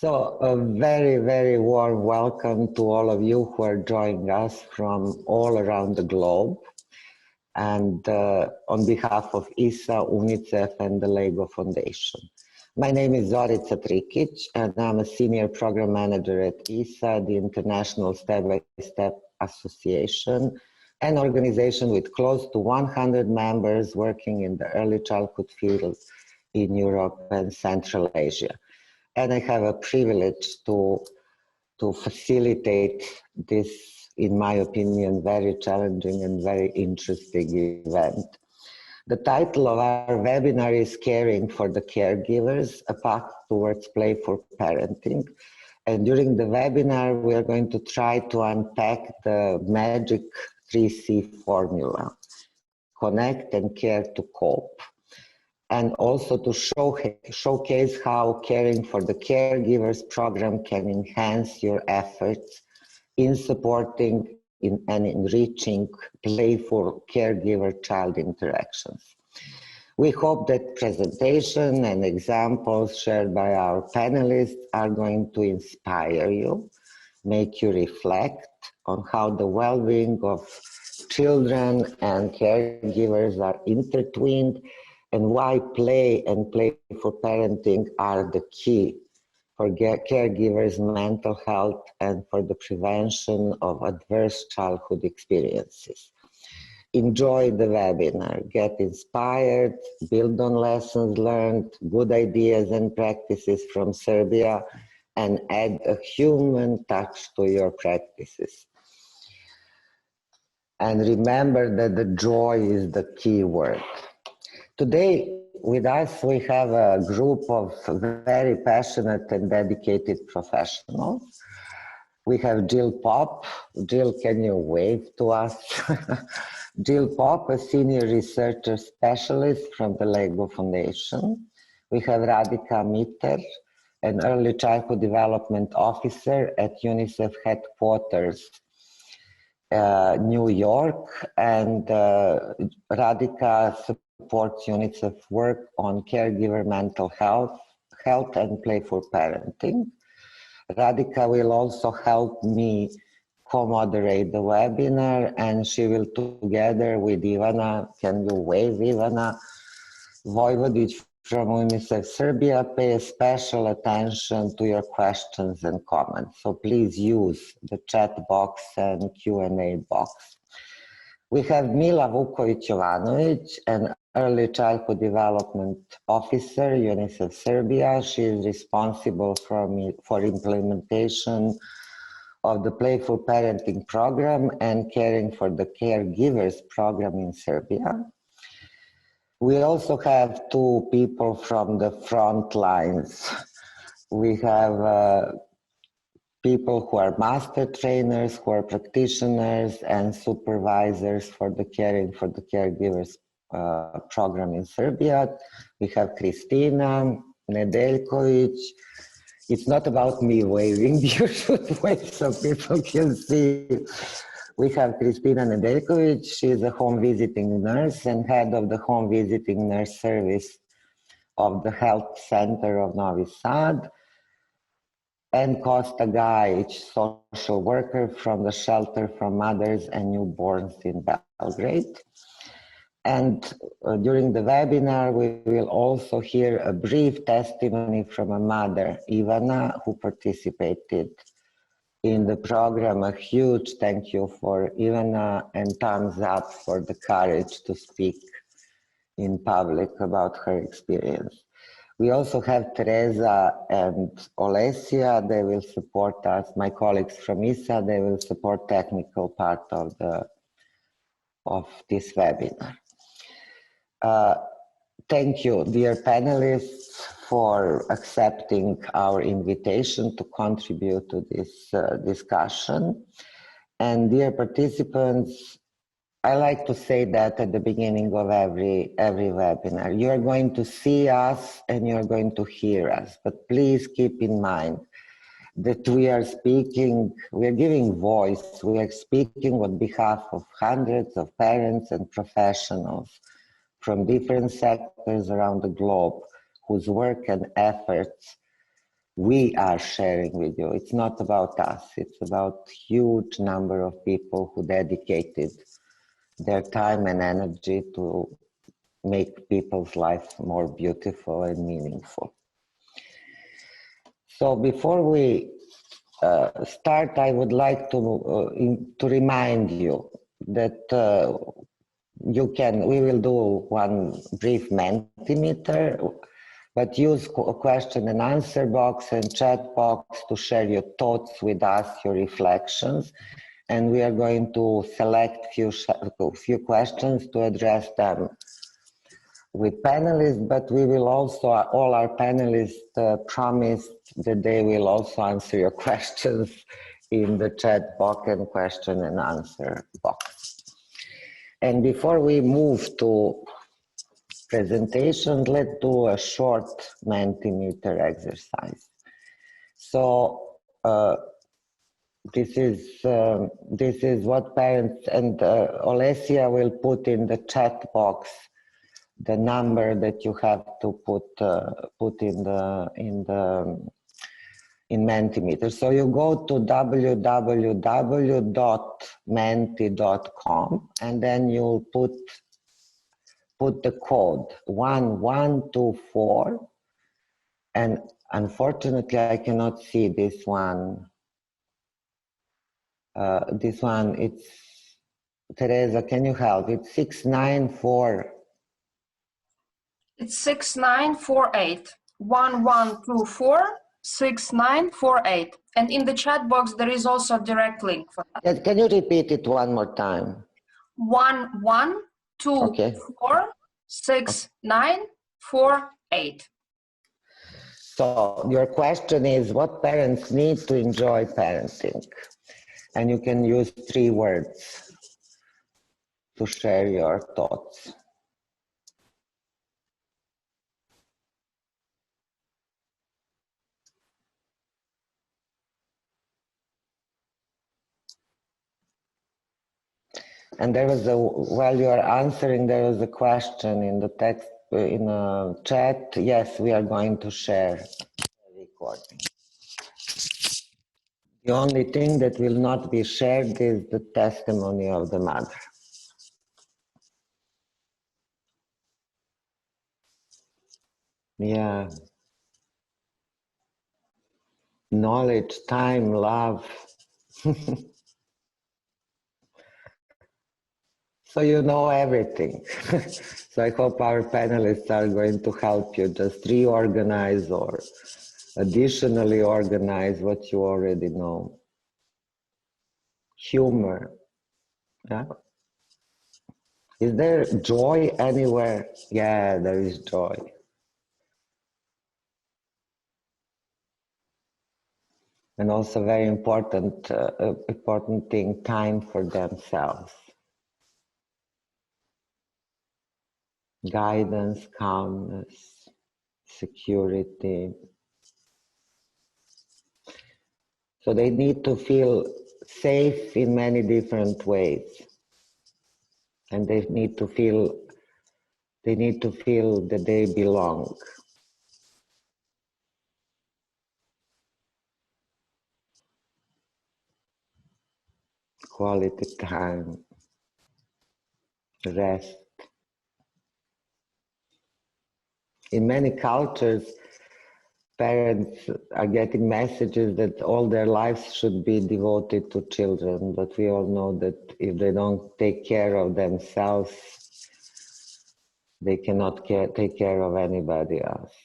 So a very, very warm welcome to all of you who are joining us from all around the globe. And on behalf of ISA, UNICEF, and the LEGO Foundation. My name is Zorica Trikic, and I'm a Senior Program Manager at ISA, the International Step-by-Step Association, an organization with close to 100 members working in the early childhood field in Europe and Central Asia. And I have a privilege to facilitate this, in my opinion, very challenging and very interesting event. The title of our webinar is Caring for the Caregivers, a path towards playful parenting. And during the webinar, we are going to try to unpack the magic 3C formula: connect and care to cope. And also to showcase how Caring for the Caregivers program can enhance your efforts in supporting and enriching playful caregiver-child interactions. We hope that presentation and examples shared by our panelists are going to inspire you, make you reflect on how the well-being of children and caregivers are intertwined, and why play and playful parenting are the key for caregivers' mental health and for the prevention of adverse childhood experiences. Enjoy the webinar, get inspired, build on lessons learned, good ideas and practices from Serbia, and add a human touch to your practices. And remember that the joy is the key word. Today, with us, we have a group of very passionate and dedicated professionals. We have Jill Pop. Jill, can you wave to us? Jill Pop, a senior researcher specialist from the LEGO Foundation. We have Radhika Mitter, an early childhood development officer at UNICEF headquarters, New York, and Radhika supports UNICEF work on caregiver mental health and playful parenting. Radhika will also help me co-moderate the webinar, and she will, together with Ivana, can you wave, Ivana, Vojvodic from UNICEF Serbia, pay special attention to your questions and comments. So please use the chat box and Q&A box. We have Mila Vukovic-Jovanovic, an early childhood development officer, UNICEF Serbia. She is responsible for implementation of the Playful Parenting Program and Caring for the Caregivers program in Serbia. We also have two people from the front lines. We have people who are master trainers, who are practitioners and supervisors for the Caring for the Caregivers program in Serbia. We have Kristina Nedeljković. It's not about me waving, you should wave so people can see. We have Kristina Nedeljković. She is a home visiting nurse and head of the home visiting nurse service of the Health Center of Novi Sad. And Kosta Gajic, social worker from the Shelter for Mothers and Newborns in Belgrade. And during the webinar, we will also hear a brief testimony from a mother, Ivana, who participated in the program. A huge thank you for Ivana and thumbs up for the courage to speak in public about her experience. We also have Teresa and Olesia. They will support us, my colleagues from ISA. They will support technical part of this webinar. Thank you, dear panelists, for accepting our invitation to contribute to this discussion. And dear participants, I like to say that at the beginning of every webinar, you are going to see us and you are going to hear us, but please keep in mind that we are giving voice, we are speaking on behalf of hundreds of parents and professionals from different sectors around the globe whose work and efforts we are sharing with you. It's not about us. It's about huge number of people who dedicated their time and energy to make people's life more beautiful and meaningful. So before we start, I would like to remind you that we will do one brief Mentimeter, but use a question and answer box and chat box to share your thoughts with us, your reflections. And we are going to select a few questions to address them with panelists, but we will also, all our panelists promised that they will also answer your questions in the chat box and question and answer box. And before we move to presentation, let's do a short Mentimeter exercise. So this is what parents, and Olesia will put in the chat box the number that you have to put in Mentimeter. So you go to www.menti.com and then you'll put the code 1124, and unfortunately I cannot see this one. It's Teresa, can you help? It's 694. It's 6948 1124 6948, and in the chat box there is also a direct link for that. Can you repeat it one more time? 1124 6948. So your question is, what parents need to enjoy parenting? And you can use 3 words to share your thoughts. And there was while you are answering, there was a question in the text, in a chat. Yes, we are going to share the recording. The only thing that will not be shared is the testimony of the mother. Yeah. Knowledge, time, love. So you know everything. So I hope our panelists are going to help you just reorganize or additionally organize what you already know. Humor. Yeah. Is there joy anywhere? Yeah, there is joy. And also very important thing, time for themselves. Guidance, calmness, security. So they need to feel safe in many different ways. And they need to feel that they belong. Quality time, rest. In many cultures, parents are getting messages that all their lives should be devoted to children, but we all know that if they don't take care of themselves, they cannot take care of anybody else.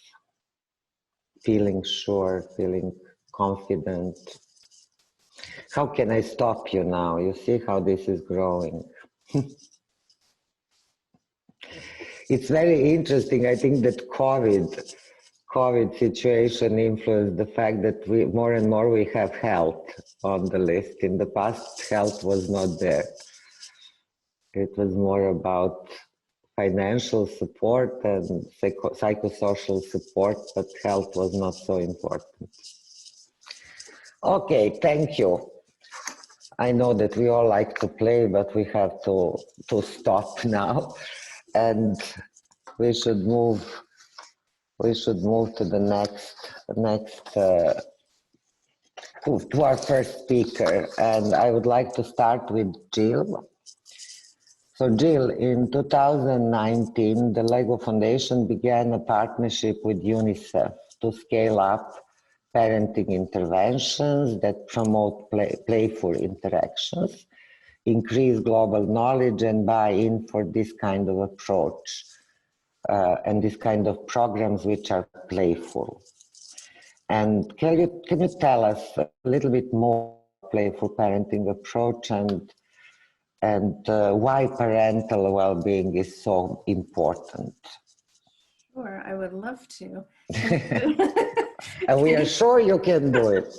Feeling sure, feeling confident. How can I stop you now? You see how this is growing. It's very interesting. I think that COVID situation influenced the fact that more and more we have health on the list. In the past, health was not there. It was more about financial support and psychosocial support, but health was not so important. Okay, thank you. I know that we all like to play, but we have to stop now, and we should move we should move to the to our first speaker, and I would like to start with Jill. So Jill, in 2019, the LEGO Foundation began a partnership with UNICEF to scale up parenting interventions that promote playful interactions, increase global knowledge and buy-in for this kind of approach and this kind of programs which are playful. And can you tell us a little bit more playful parenting approach and why parental well-being is so important? Sure, I would love to. And we are sure you can do it.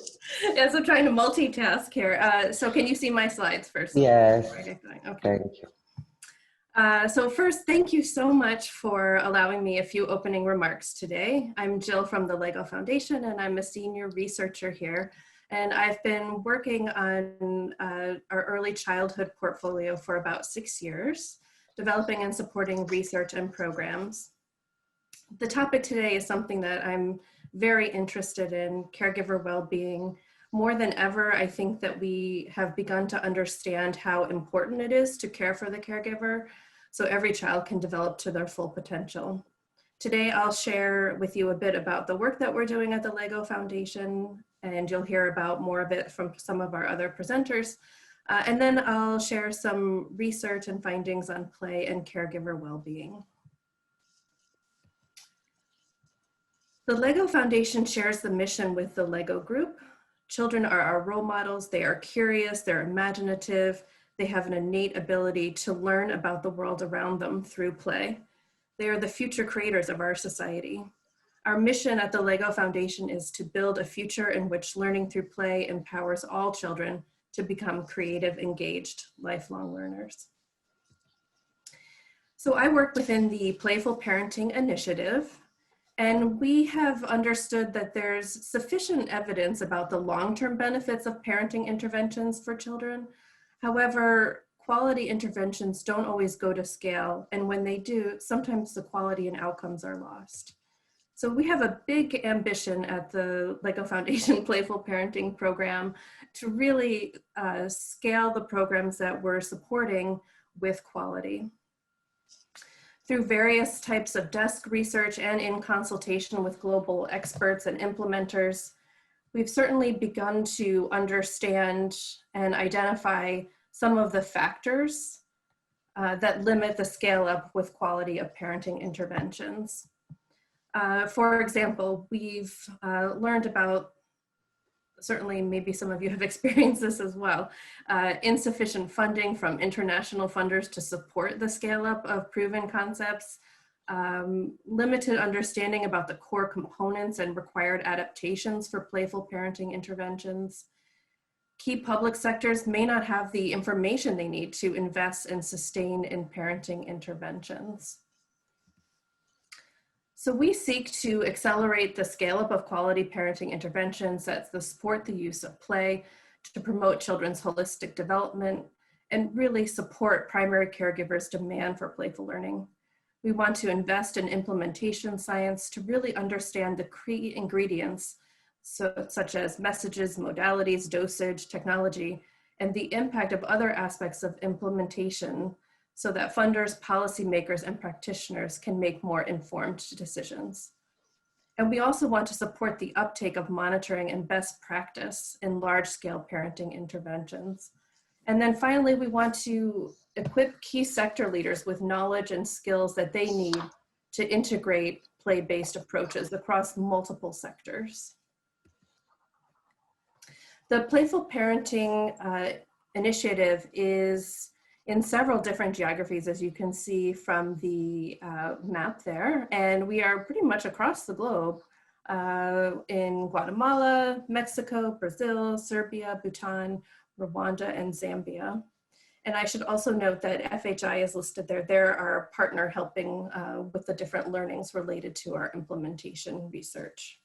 Yeah, so trying to multitask here. So can you see my slides first? Yes, okay. Thank you. So first, thank you so much for allowing me a few opening remarks today. I'm Jill from the LEGO Foundation, and I'm a senior researcher here. And I've been working on our early childhood portfolio for about 6 years, developing and supporting research and programs. The topic today is something that I'm very interested in, caregiver well-being. More than ever, I think that we have begun to understand how important it is to care for the caregiver so every child can develop to their full potential. Today, I'll share with you a bit about the work that we're doing at the LEGO Foundation, and you'll hear about more of it from some of our other presenters. And then I'll share some research and findings on play and caregiver well-being. The LEGO Foundation shares the mission with the LEGO Group. Children are our role models. They are curious, they're imaginative, they have an innate ability to learn about the world around them through play. They are the future creators of our society. Our mission at the LEGO Foundation is to build a future in which learning through play empowers all children to become creative, engaged, lifelong learners. So I work within the Playful Parenting Initiative, and we have understood that there's sufficient evidence about the long-term benefits of parenting interventions for children. However, quality interventions don't always go to scale, and when they do, sometimes the quality and outcomes are lost. So we have a big ambition at the LEGO Foundation Playful Parenting Program to really scale the programs that we're supporting with quality. Through various types of desk research and in consultation with global experts and implementers, we've certainly begun to understand and identify some of the factors that limit the scale up with quality of parenting interventions. For example, we've learned about, certainly maybe some of you have experienced this as well, insufficient funding from international funders to support the scale up of proven concepts, limited understanding about the core components and required adaptations for playful parenting interventions. Key public sectors may not have the information they need to invest and sustain in parenting interventions. So we seek to accelerate the scale up of quality parenting interventions that support the use of play to promote children's holistic development and really support primary caregivers' demand for playful learning. We want to invest in implementation science to really understand the key ingredients, such as messages, modalities, dosage, technology, and the impact of other aspects of implementation so that funders, policymakers, and practitioners can make more informed decisions. And we also want to support the uptake of monitoring and best practice in large-scale parenting interventions. And then finally, we want to equip key sector leaders with knowledge and skills that they need to integrate play-based approaches across multiple sectors. The Playful Parenting Initiative is in several different geographies, as you can see from the map there. And we are pretty much across the globe in Guatemala, Mexico, Brazil, Serbia, Bhutan, Rwanda, and Zambia. And I should also note that FHI is listed there. They're our partner helping with the different learnings related to our implementation research.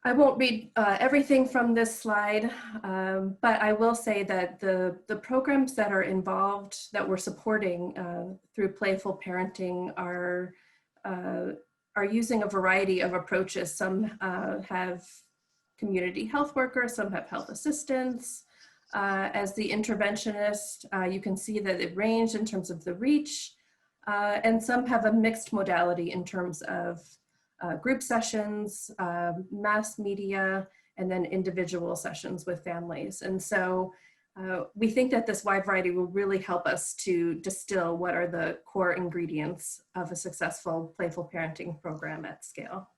I won't read everything from this slide, but I will say that the programs that are involved, that we're supporting through Playful Parenting are are using a variety of approaches. Some have community health workers, some have health assistants. As the interventionist, you can see that it ranged in terms of the reach, and some have a mixed modality in terms of group sessions, mass media, and then individual sessions with families. And so we think that this wide variety will really help us to distill what are the core ingredients of a successful playful parenting program at scale.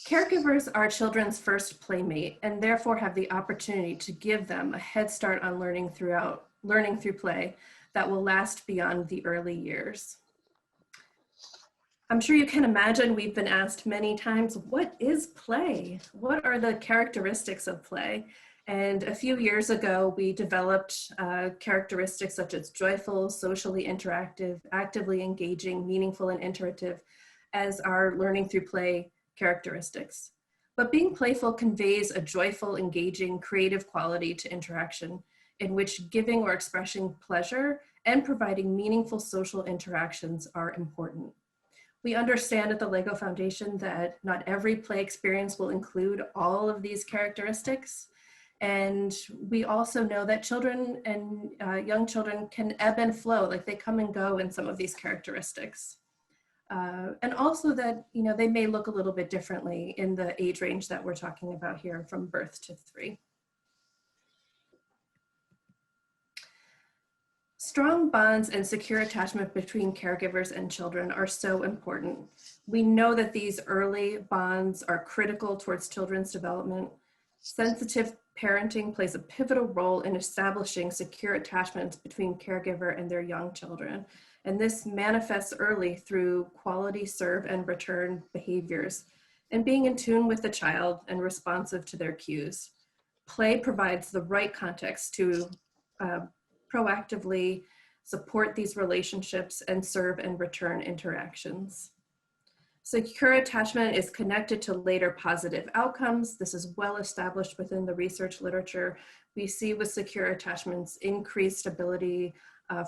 Caregivers are children's first playmate and therefore have the opportunity to give them a head start on learning through play that will last beyond the early years. I'm sure you can imagine we've been asked many times, what is play? What are the characteristics of play? And a few years ago, we developed characteristics such as joyful, socially interactive, actively engaging, meaningful, and iterative as our learning through play characteristics. But being playful conveys a joyful, engaging, creative quality to interaction in which giving or expressing pleasure and providing meaningful social interactions are important. We understand at the LEGO Foundation that not every play experience will include all of these characteristics. And we also know that children and young children can ebb and flow, like they come and go in some of these characteristics. And also that, they may look a little bit differently in the age range that we're talking about here from birth to 3. Strong bonds and secure attachment between caregivers and children are so important. We know that these early bonds are critical towards children's development. Sensitive parenting plays a pivotal role in establishing secure attachments between caregiver and their young children. And this manifests early through quality serve and return behaviors and being in tune with the child and responsive to their cues. Play provides the right context to proactively support these relationships and serve and return interactions. Secure attachment is connected to later positive outcomes. This is well established within the research literature. We see with secure attachments increased ability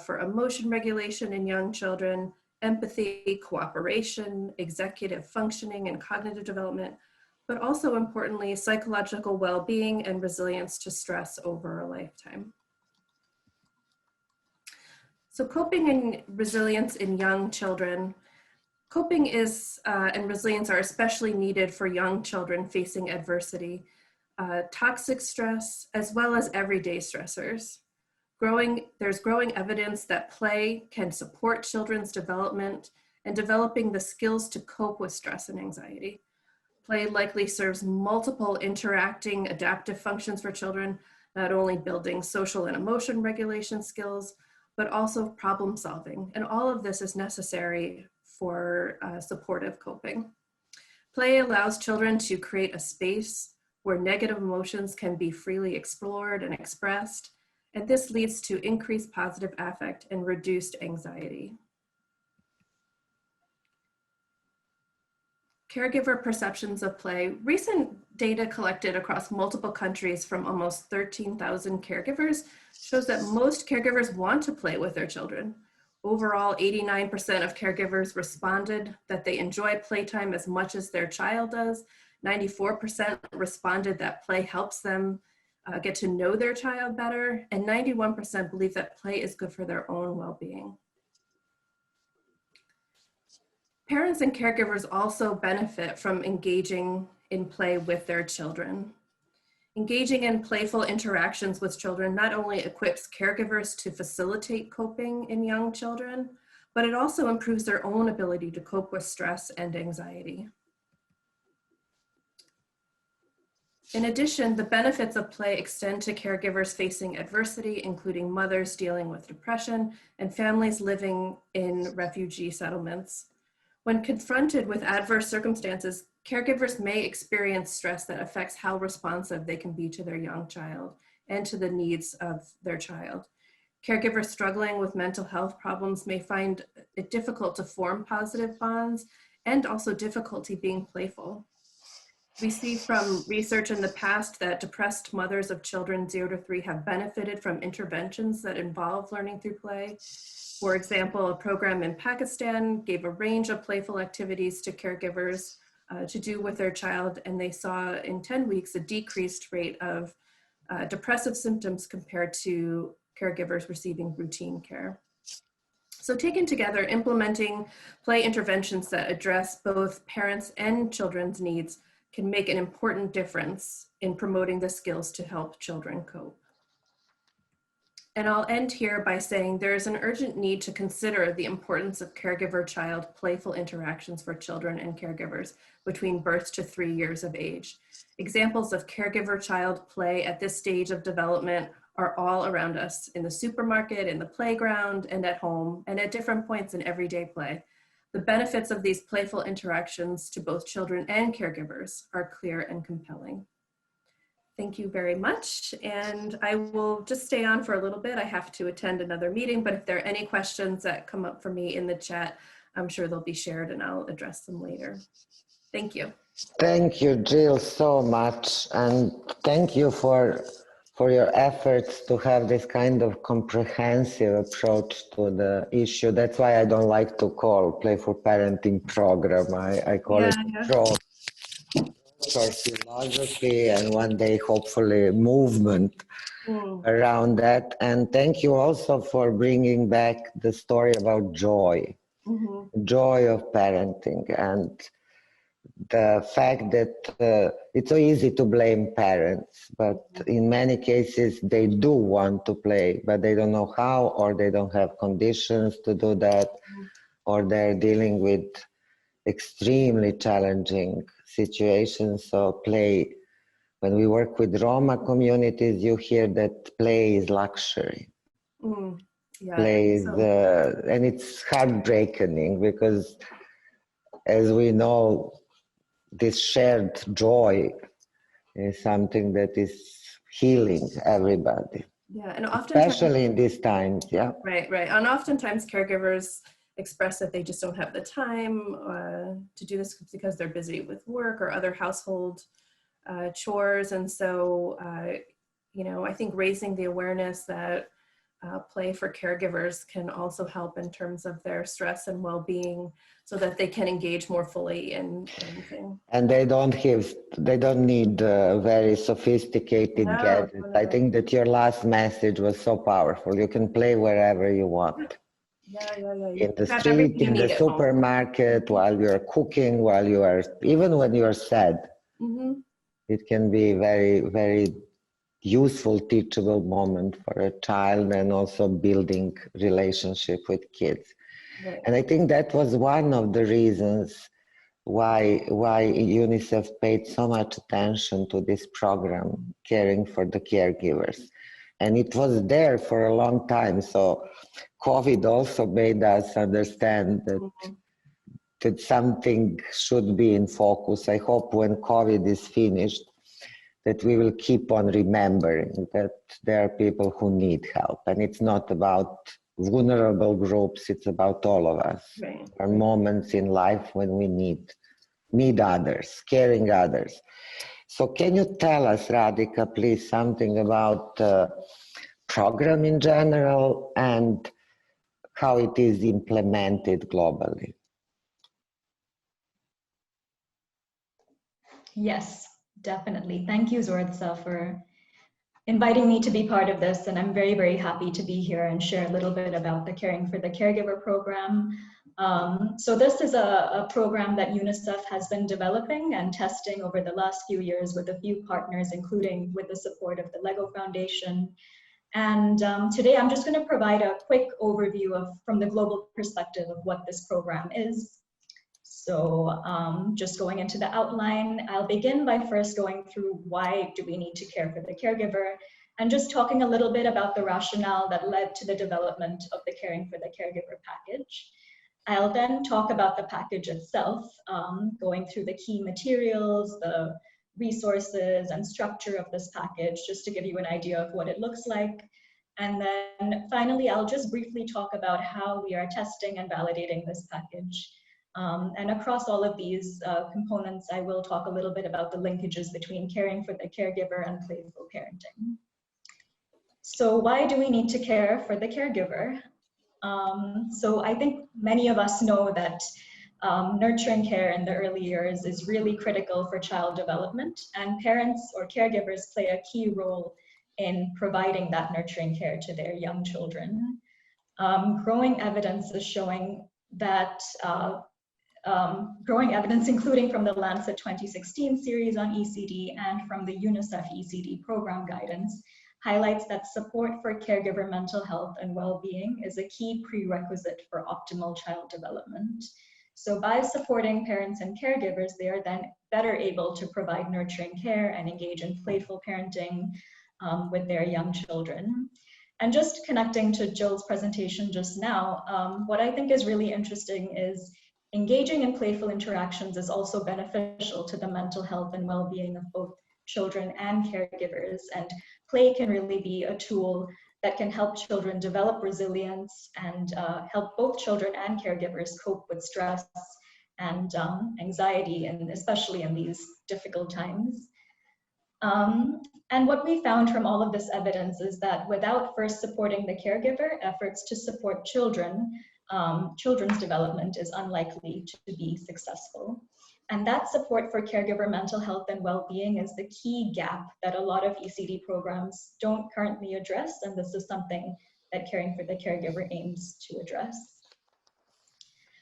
for emotion regulation in young children, empathy, cooperation, executive functioning, and cognitive development, but also importantly, psychological well-being and resilience to stress over a lifetime. So coping and resilience in young children. Coping and resilience are especially needed for young children facing adversity, toxic stress, as well as everyday stressors. There's growing evidence that play can support children's development and developing the skills to cope with stress and anxiety. Play likely serves multiple interacting adaptive functions for children, not only building social and emotion regulation skills, but also problem solving. And all of this is necessary for supportive coping. Play allows children to create a space where negative emotions can be freely explored and expressed, and this leads to increased positive affect and reduced anxiety. Caregiver perceptions of play. Recent data collected across multiple countries from almost 13,000 caregivers shows that most caregivers want to play with their children. Overall, 89% of caregivers responded that they enjoy playtime as much as their child does. 94% responded that play helps them get to know their child better. And 91% believe that play is good for their own well-being. Parents and caregivers also benefit from engaging in play with their children. Engaging in playful interactions with children not only equips caregivers to facilitate coping in young children, but it also improves their own ability to cope with stress and anxiety. In addition, the benefits of play extend to caregivers facing adversity, including mothers dealing with depression and families living in refugee settlements. When confronted with adverse circumstances, caregivers may experience stress that affects how responsive they can be to their young child and to the needs of their child. Caregivers struggling with mental health problems may find it difficult to form positive bonds and also difficulty being playful. We see from research in the past that depressed mothers of children 0 to 3 have benefited from interventions that involve learning through play. For example, a program in Pakistan gave a range of playful activities to caregivers to do with their child, and they saw in 10 weeks a decreased rate of depressive symptoms compared to caregivers receiving routine care. So taken together, implementing play interventions that address both parents' and children's needs can make an important difference in promoting the skills to help children cope. And I'll end here by saying there is an urgent need to consider the importance of caregiver-child playful interactions for children and caregivers between birth to 3 years of age. Examples of caregiver-child play at this stage of development are all around us in the supermarket, in the playground, and at home, and at different points in everyday play. The benefits of these playful interactions to both children and caregivers are clear and compelling. Thank you very much. And I will just stay on for a little bit. I have to attend another meeting, but if there are any questions that come up for me in the chat, I'm sure they'll be shared and I'll address them later. Thank you. Thank you, Jill, so much. And thank you for your efforts to have this kind of comprehensive approach to the issue. That's why I don't like to call Playful Parenting Program. I call it approach or philosophy, and one day hopefully movement around that. And thank you also for bringing back the story about joy, joy of parenting, and the fact that it's so easy to blame parents, but in many cases they do want to play, but they don't know how, or they don't have conditions to do that, or they're dealing with extremely challenging situations. So play, when we work with Roma communities, you hear that play is luxury. Play is, and it's heartbreaking because, as we know, this shared joy is something that is healing everybody. Yeah, and oftentimes, especially in these times, yeah. Right. And oftentimes caregivers express that they just don't have the time to do this because they're busy with work or other household chores. And so, you know, I think raising the awareness that play for caregivers can also help in terms of their stress and well-being, so that they can engage more fully in anything. And they don't need very sophisticated gadgets. No. I think that your last message was so powerful. You can play wherever you want. In the street, in the supermarket, while you're cooking, while you are, even when you are sad. It can be very, very useful, teachable moment for a child, and also building relationship with kids. Right. And I think that was one of the reasons why UNICEF paid so much attention to this program, Caring for the Caregivers. And it was there for a long time. So COVID also made us understand that, that something should be in focus. I hope when COVID is finished, that we will keep on remembering that there are people who need help. And it's not about vulnerable groups, it's about all of us. Right. There are moments in life when we need others, caring others. So can you tell us, Radhika, please, something about the program in general and how it is implemented globally? Yes, definitely. Thank you, Zoradsa, for inviting me to be part of this. And I'm very, very happy to be here and share a little bit about the Caring for the Caregiver program. So this is a program that UNICEF has been developing and testing over the last few years with a few partners, including with the support of the LEGO Foundation. And today I'm just going to provide a quick overview from the global perspective of what this program is. So just going into the outline, I'll begin by first going through why do we need to care for the caregiver, and just talking a little bit about the rationale that led to the development of the Caring for the Caregiver package. I'll then talk about the package itself, going through the key materials, the resources and structure of this package, just to give you an idea of what it looks like. And then finally, I'll just briefly talk about how we are testing and validating this package. And across all of these components, I will talk a little bit about the linkages between caring for the caregiver and playful parenting. So why do we need to care for the caregiver? So I think many of us know that nurturing care in the early years is really critical for child development, and parents or caregivers play a key role in providing that nurturing care to their young children. Growing evidence is showing that growing evidence, including from the Lancet 2016 series on ECD and from the UNICEF ECD program guidance, highlights that support for caregiver mental health and well-being is a key prerequisite for optimal child development. So by supporting parents and caregivers, they are then better able to provide nurturing care and engage in playful parenting with their young children. And just connecting to Jill's presentation just now, what I think is really interesting is engaging in playful interactions is also beneficial to the mental health and well-being of both children and caregivers. And play can really be a tool that can help children develop resilience and help both children and caregivers cope with stress and anxiety, and especially in these difficult times. And what we found from all of this evidence is that without first supporting the caregiver, efforts to support children's development is unlikely to be successful. And that support for caregiver mental health and well-being is the key gap that a lot of ECD programs don't currently address, and this is something that Caring for the Caregiver aims to address.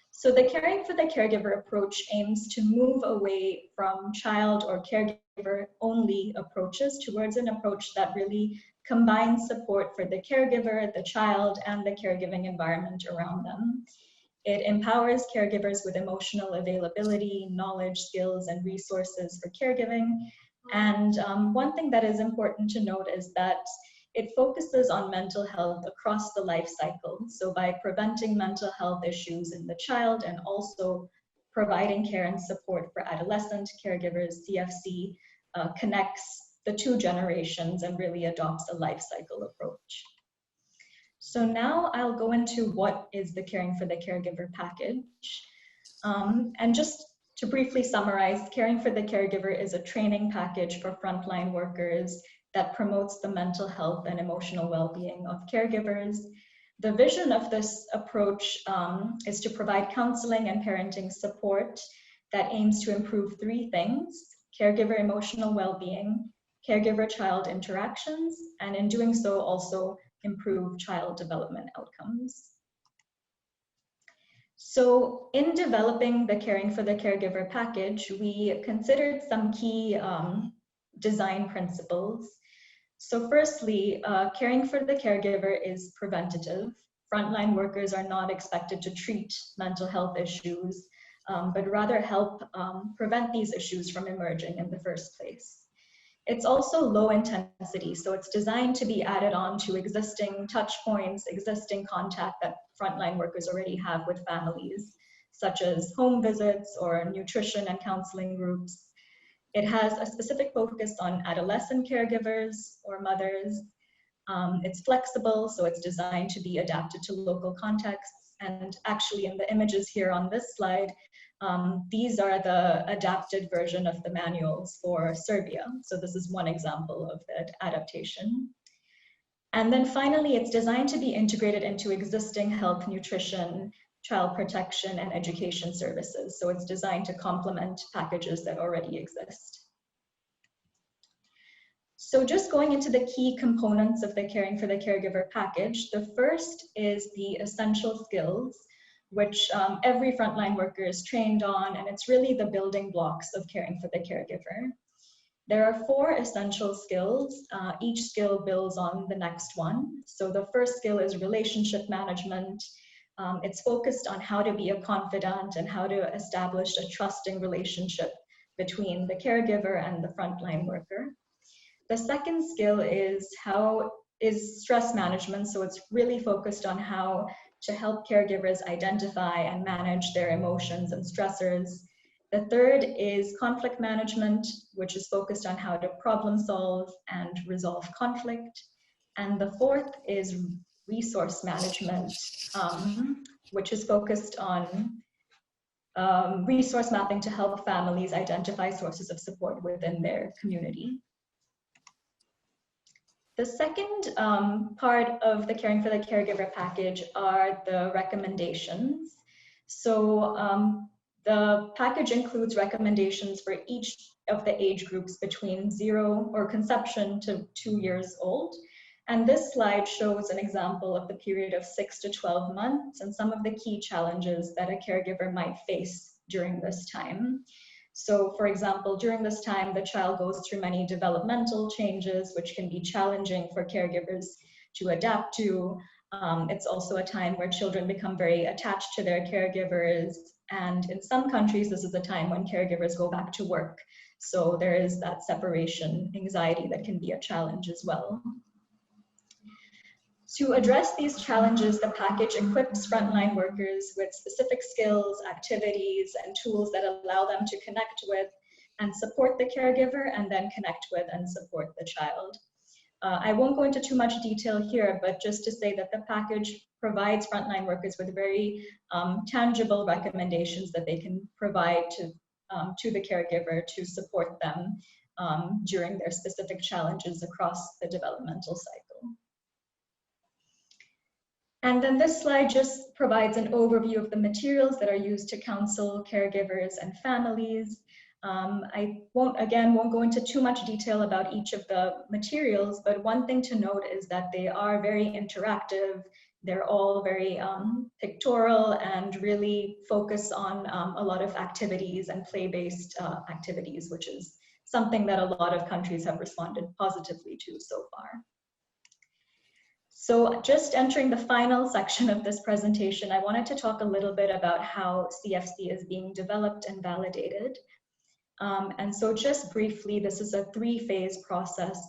So the Caring for the Caregiver approach aims to move away from child or caregiver-only approaches towards an approach that really combines support for the caregiver, the child, and the caregiving environment around them. It empowers caregivers with emotional availability, knowledge, skills, and resources for caregiving. And one thing that is important to note is that it focuses on mental health across the life cycle. So by preventing mental health issues in the child and also providing care and support for adolescent caregivers, CFC connects the two generations and really adopts a life cycle approach. So now I'll go into what is the Caring for the Caregiver package. And just to briefly summarize, Caring for the Caregiver is a training package for frontline workers that promotes the mental health and emotional well-being of caregivers. The vision of this approach is to provide counseling and parenting support that aims to improve three things: caregiver emotional well-being, caregiver-child interactions, and in doing so also improve child development outcomes. So in developing the Caring for the Caregiver package, we considered some key design principles. So firstly, Caring for the Caregiver is preventative. Frontline workers are not expected to treat mental health issues, but rather help prevent these issues from emerging in the first place. It's also low intensity, so it's designed to be added on to existing touch points, existing contact that frontline workers already have with families, such as home visits or nutrition and counseling groups. It has a specific focus on adolescent caregivers or mothers. It's flexible, so it's designed to be adapted to local contexts. And actually in the images here on this slide, these are the adapted version of the manuals for Serbia. So this is one example of that adaptation. And then finally, it's designed to be integrated into existing health, nutrition, child protection, and education services. So it's designed to complement packages that already exist. So just going into the key components of the Caring for the Caregiver package, the first is the essential skills, which every frontline worker is trained on, and it's really the building blocks of caring for the caregiver. There are 4 essential skills. Each skill builds on the next one. So the first skill is relationship management. It's focused on how to be a confidant and how to establish a trusting relationship between the caregiver and the frontline worker. The second skill is stress management. So it's really focused on how to help caregivers identify and manage their emotions and stressors. The third is conflict management, which is focused on how to problem solve and resolve conflict. And the fourth is resource management, which is focused on resource mapping to help families identify sources of support within their community. The second part of the Caring for the Caregiver package are the recommendations. So the package includes recommendations for each of the age groups between 0 or conception to 2 years old. And this slide shows an example of the period of 6 to 12 months and some of the key challenges that a caregiver might face during this time. So for example, during this time, the child goes through many developmental changes, which can be challenging for caregivers to adapt to. It's also a time where children become very attached to their caregivers. And in some countries, this is a time when caregivers go back to work. So there is that separation anxiety that can be a challenge as well. To address these challenges, the package equips frontline workers with specific skills, activities, and tools that allow them to connect with and support the caregiver, and then connect with and support the child. I won't go into too much detail here, but just to say that the package provides frontline workers with very tangible recommendations that they can provide to the caregiver to support them during their specific challenges across the developmental cycle. And then this slide just provides an overview of the materials that are used to counsel caregivers and families. I won't go into too much detail about each of the materials, but one thing to note is that they are very interactive. They're all very pictorial and really focus on a lot of activities and play-based activities, which is something that a lot of countries have responded positively to so far. So just entering the final section of this presentation, I wanted to talk a little bit about how CFC is being developed and validated. And so just briefly, this is a 3-phase process.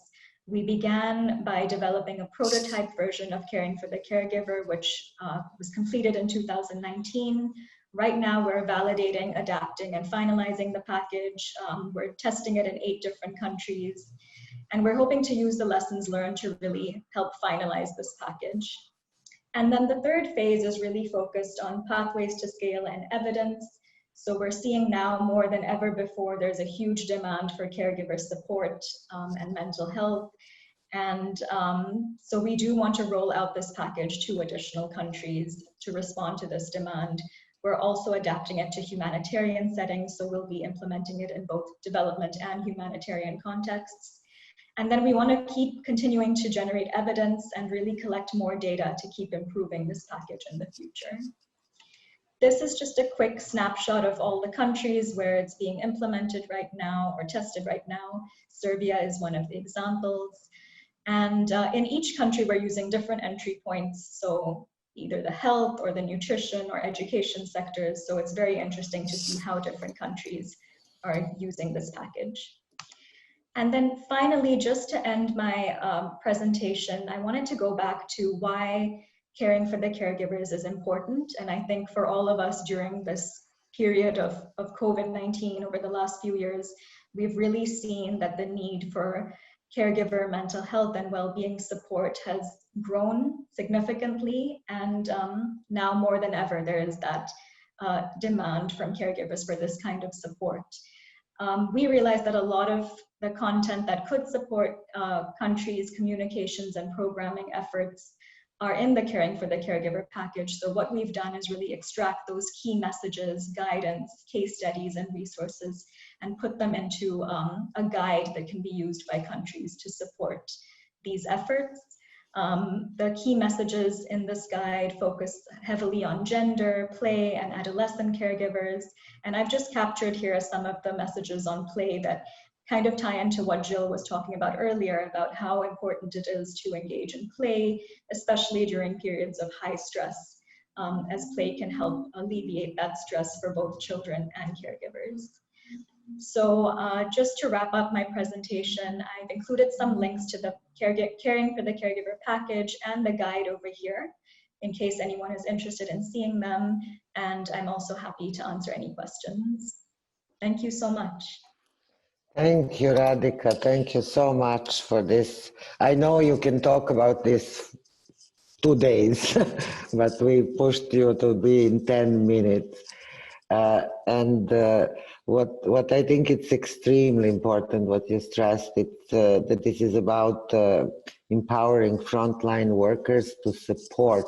We began by developing a prototype version of Caring for the Caregiver, which was completed in 2019. Right now, we're validating, adapting, and finalizing the package. We're testing it in 8 different countries. And we're hoping to use the lessons learned to really help finalize this package. And then the 3rd phase is really focused on pathways to scale and evidence. So we're seeing now more than ever before, there's a huge demand for caregiver support and mental health. And so we do want to roll out this package to additional countries to respond to this demand. We're also adapting it to humanitarian settings, so we'll be implementing it in both development and humanitarian contexts. And then we want to keep continuing to generate evidence and really collect more data to keep improving this package in the future. This is just a quick snapshot of all the countries where it's being implemented right now or tested right now. Serbia is one of the examples. And in each country, we're using different entry points. So either the health or the nutrition or education sectors. So it's very interesting to see how different countries are using this package. And then finally, just to end my presentation, I wanted to go back to why caring for the caregivers is important. And I think for all of us during this period of COVID-19 over the last few years, we've really seen that the need for caregiver mental health and well-being support has grown significantly. And now more than ever, there is that demand from caregivers for this kind of support. We realize that a lot of the content that could support countries' communications and programming efforts are in the Caring for the Caregiver package. So what we've done is really extract those key messages, guidance, case studies, and resources, and put them into a guide that can be used by countries to support these efforts. The key messages in this guide focus heavily on gender, play, and adolescent caregivers. And I've just captured here some of the messages on play that kind of tie into what Jill was talking about earlier about how important it is to engage in play, especially during periods of high stress, as play can help alleviate that stress for both children and caregivers. So just to wrap up my presentation, I've included some links to the Caring for the Caregiver package and the guide over here, in case anyone is interested in seeing them. And I'm also happy to answer any questions. Thank you so much. Thank you, Radhika. Thank you so much for this. I know you can talk about this 2 days, but we pushed you to be in 10 minutes. What I think it's extremely important, what you stressed, that this is about empowering frontline workers to support,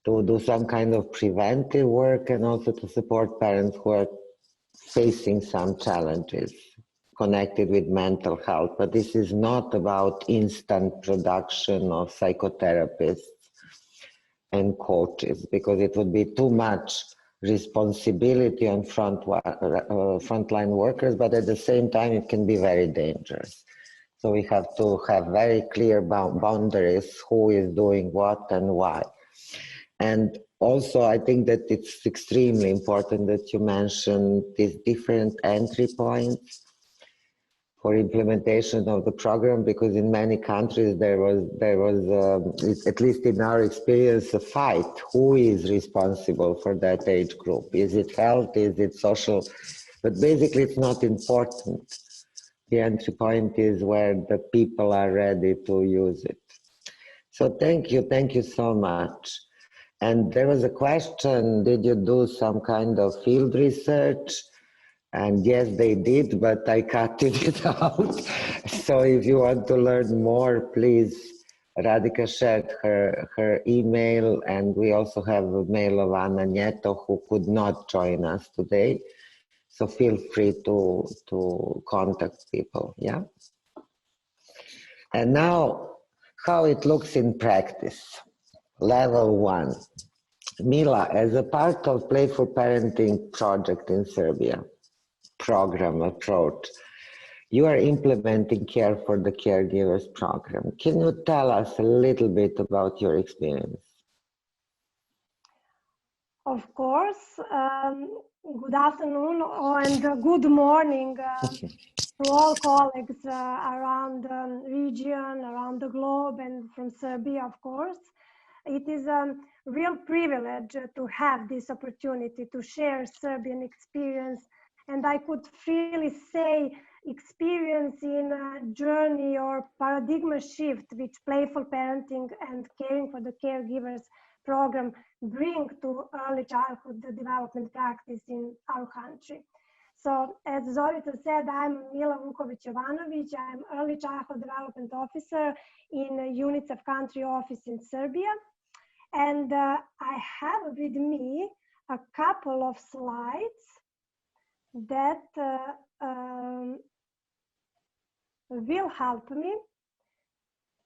to do some kind of preventive work, and also to support parents who are facing some challenges connected with mental health. But this is not about instant production of psychotherapists and coaches, because it would be too much responsibility on frontline workers, but at the same time it can be very dangerous. So we have to have very clear boundaries, who is doing what and why. And also I think that it's extremely important that you mentioned these different entry points for implementation of the program, because in many countries there was at least in our experience, a fight. Who is responsible for that age group? Is it health? Is it social? But basically it's not important. The entry point is where the people are ready to use it. So thank you so much. And there was a question, did you do some kind of field research? And yes, they did, but I cut it out. So if you want to learn more, please, Radhika shared her email, and we also have a mail of Anna Nieto, who could not join us today. So feel free to contact people, yeah? And now, how it looks in practice. Level 1. Mila, as a part of Playful Parenting project in Serbia, program approach, you are implementing Care for the Caregivers program. Can you tell us a little bit about your experience? Of course. Good afternoon and good morning to all colleagues around the region, around the globe, and from Serbia, of course. It is a real privilege to have this opportunity to share Serbian experience, and I could freely say experience in a journey or paradigm shift which Playful Parenting and Caring for the Caregivers program bring to early childhood development practice in our country. So as Zorica said, I'm Mila Vukovic-Jovanovic. I'm Early Childhood Development Officer in UNICEF Country Office in Serbia. And I have with me a couple of slides that will help me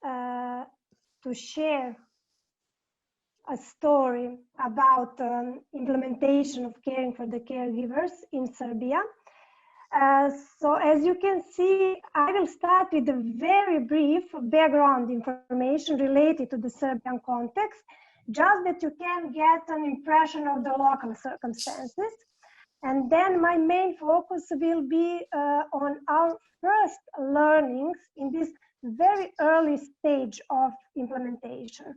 to share a story about implementation of Caring for the Caregivers in Serbia. So as you can see, I will start with a very brief background information related to the Serbian context, just that you can get an impression of the local circumstances. And then my main focus will be on our first learnings in this very early stage of implementation.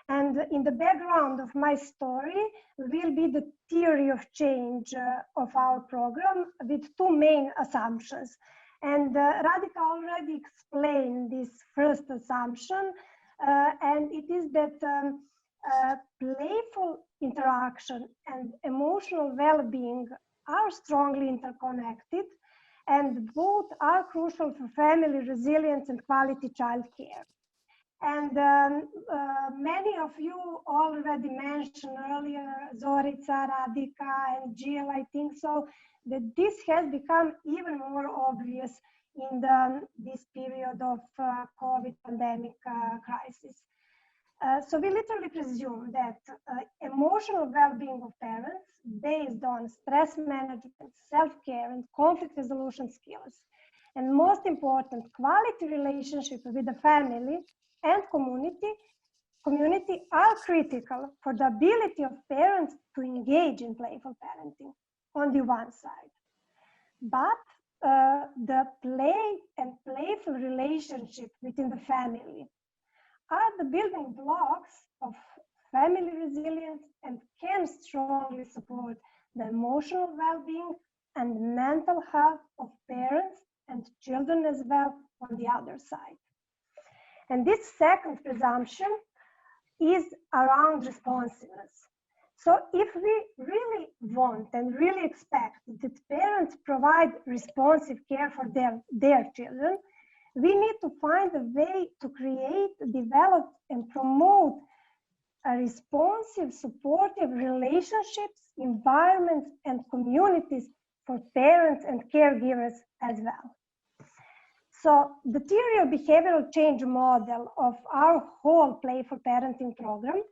And in the background of my story will be the theory of change of our program with two main assumptions. And Radhika already explained this first assumption, and it is that playful interaction and emotional well-being are strongly interconnected, and both are crucial for family resilience and quality childcare. And many of you already mentioned earlier, Zorica, Radhika, and Jill, I think so, that this has become even more obvious in this period of COVID pandemic crisis. So we literally presume that emotional well-being of parents based on stress management, self-care, and conflict resolution skills, and most important, quality relationship with the family and community are critical for the ability of parents to engage in playful parenting on the one side. But the play and playful relationship within the family are the building blocks of family resilience and can strongly support the emotional well-being and mental health of parents and children as well on the other side. And this second presumption is around responsiveness. So if we really want and really expect that parents provide responsive care for their children, we need to find a way to create, develop, and promote a responsive, supportive relationships, environments, and communities for parents and caregivers as well. So the theory of behavioral change model of our whole Playful Parenting program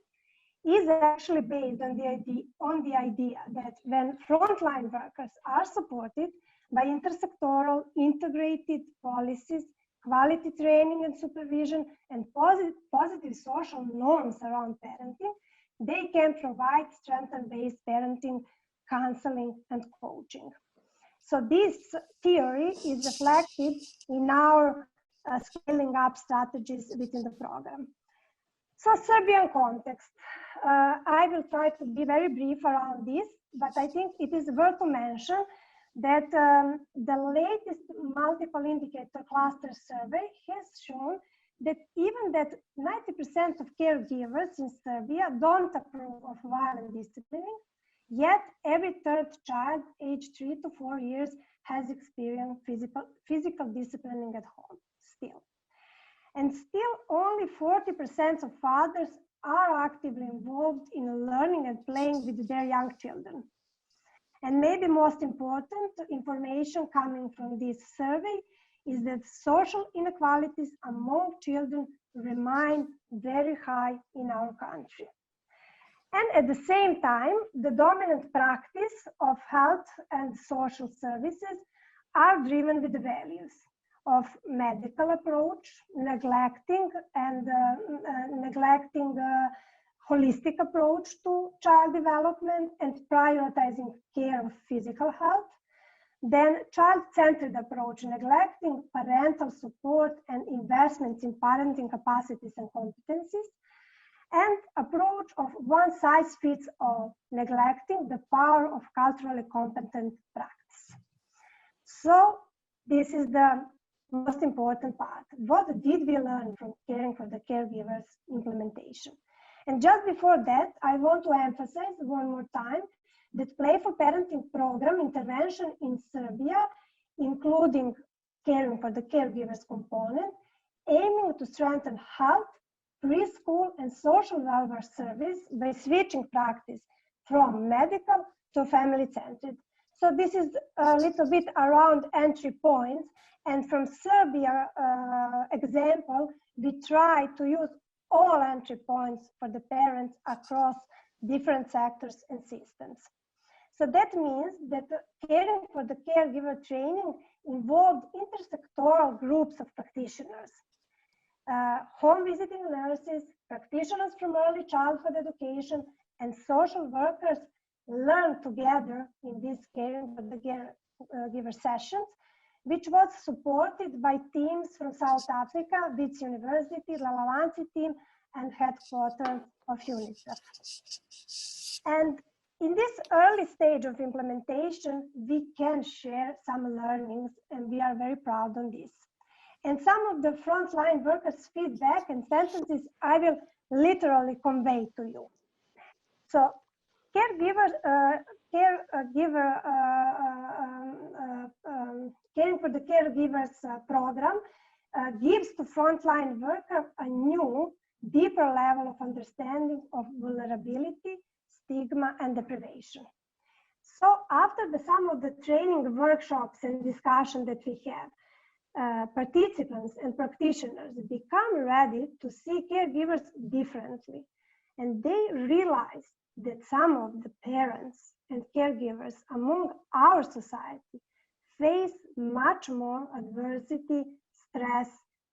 is actually based on the idea that when frontline workers are supported by intersectoral, integrated policies, quality training and supervision, and positive social norms around parenting, they can provide strength-based parenting, counseling, and coaching. So this theory is reflected in our scaling up strategies within the program. So Serbian context. I will try to be very brief around this, but I think it is worth to mention that the latest multiple indicator cluster survey has shown that even that 90% of caregivers in Serbia don't approve of violent disciplining, yet every third child aged 3 to 4 years has experienced physical disciplining at home still. And still only 40% of fathers are actively involved in learning and playing with their young children. And maybe most important information coming from this survey is that social inequalities among children remain very high in our country. And at the same time, the dominant practice of health and social services are driven with the values of medical approach, neglecting holistic approach to child development and prioritizing care of physical health. Then child-centered approach, neglecting parental support and investments in parenting capacities and competencies. And approach of one size fits all, neglecting the power of culturally competent practice. So this is the most important part. What did we learn from caring for the caregivers implementation? And just before that, I want to emphasize one more time that Playful Parenting program intervention in Serbia, including caring for the caregivers component, aiming to strengthen health, preschool and social welfare service by switching practice from medical to family-centered. So this is a little bit around entry points. And from Serbia example, we try to use all entry points for the parents across different sectors and systems. So that means that caring for the caregiver training involved intersectoral groups of practitioners. Home visiting nurses, practitioners from early childhood education, and social workers learn together in these caring for the caregiver sessions, which was supported by teams from South Africa, Wits University, the Lancet team, and headquarters of UNICEF. And in this early stage of implementation, we can share some learnings, and we are very proud on this. And some of the frontline workers' feedback and sentences I will literally convey to you. So, caring for the caregivers program gives to frontline workers a new, deeper level of understanding of vulnerability, stigma, and deprivation. So, after some of the training workshops and discussion that we have, participants and practitioners become ready to see caregivers differently, and they realize that some of the parents and caregivers among our society face much more adversity, stress,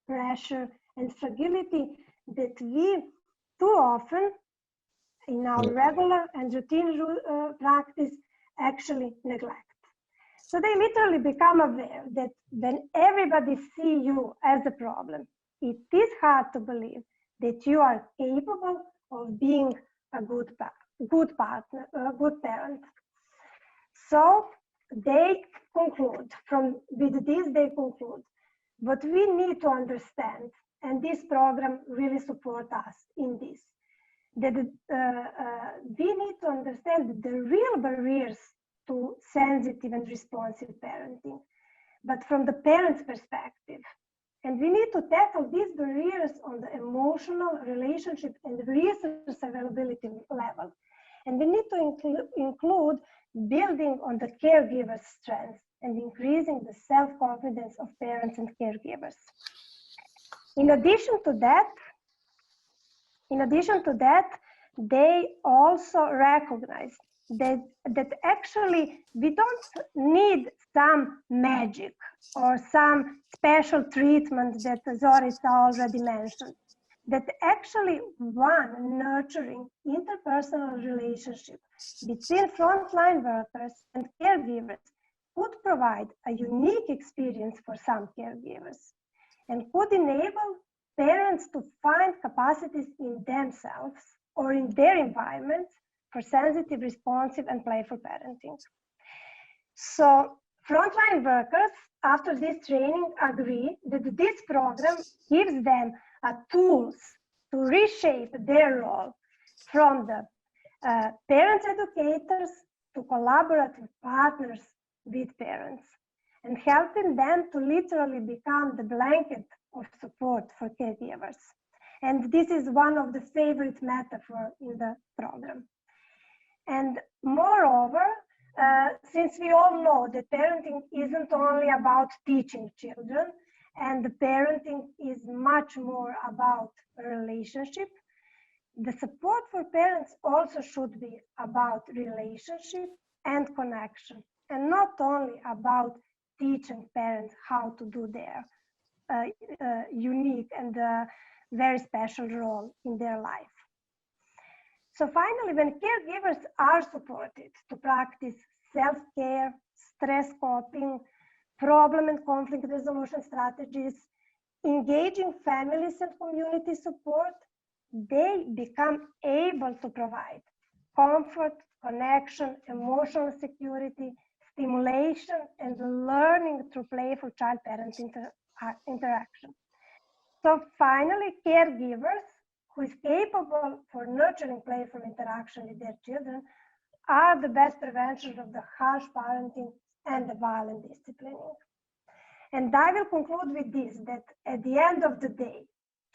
pressure, and fragility that we too often in our regular and routine practice actually neglect. So they literally become aware that when everybody sees you as a problem, it is hard to believe that you are capable of being a good partner, a good parent. So they conclude, with this they conclude, what we need to understand, and this program really supports us in this, that we need to understand the real barriers to sensitive and responsive parenting, but from the parent's perspective. And we need to tackle these barriers on the emotional, relationship, and resource availability level. And we need to include building on the caregiver's strengths and increasing the self-confidence of parents and caregivers. In addition to that, they also recognize that actually we don't need some magic or some special treatment that Zorica already mentioned. That actually one nurturing interpersonal relationship between frontline workers and caregivers could provide a unique experience for some caregivers and could enable parents to find capacities in themselves or in their environment for sensitive, responsive, and playful parenting. So frontline workers, after this training, agree that this program gives them tools to reshape their role from the parent educators to collaborative partners with parents, and helping them to literally become the blanket of support for caregivers. And this is one of the favorite metaphors in the program. And moreover, since we all know that parenting isn't only about teaching children, and the parenting is much more about a relationship, the support for parents also should be about relationship and connection, and not only about teaching parents how to do their unique and very special role in their life. So finally, when caregivers are supported to practice self-care, stress coping, problem and conflict resolution strategies, engaging families and community support, they become able to provide comfort, connection, emotional security, stimulation, and learning through playful child-parent interaction. So finally, caregivers who is capable for nurturing playful interaction with their children are the best prevention of the harsh parenting and the violent disciplining. And I will conclude with this, that at the end of the day,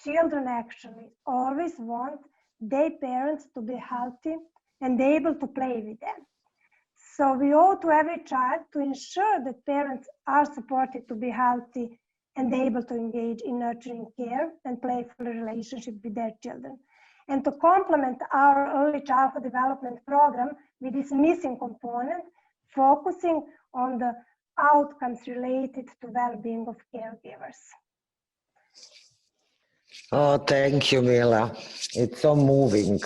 children actually always want their parents to be healthy and able to play with them. So we owe to every child to ensure that parents are supported to be healthy and able to engage in nurturing care and playful relationship with their children. And to complement our early childhood development program with this missing component, focusing on the outcomes related to well-being of caregivers. Oh, thank you, Mila. It's so moving.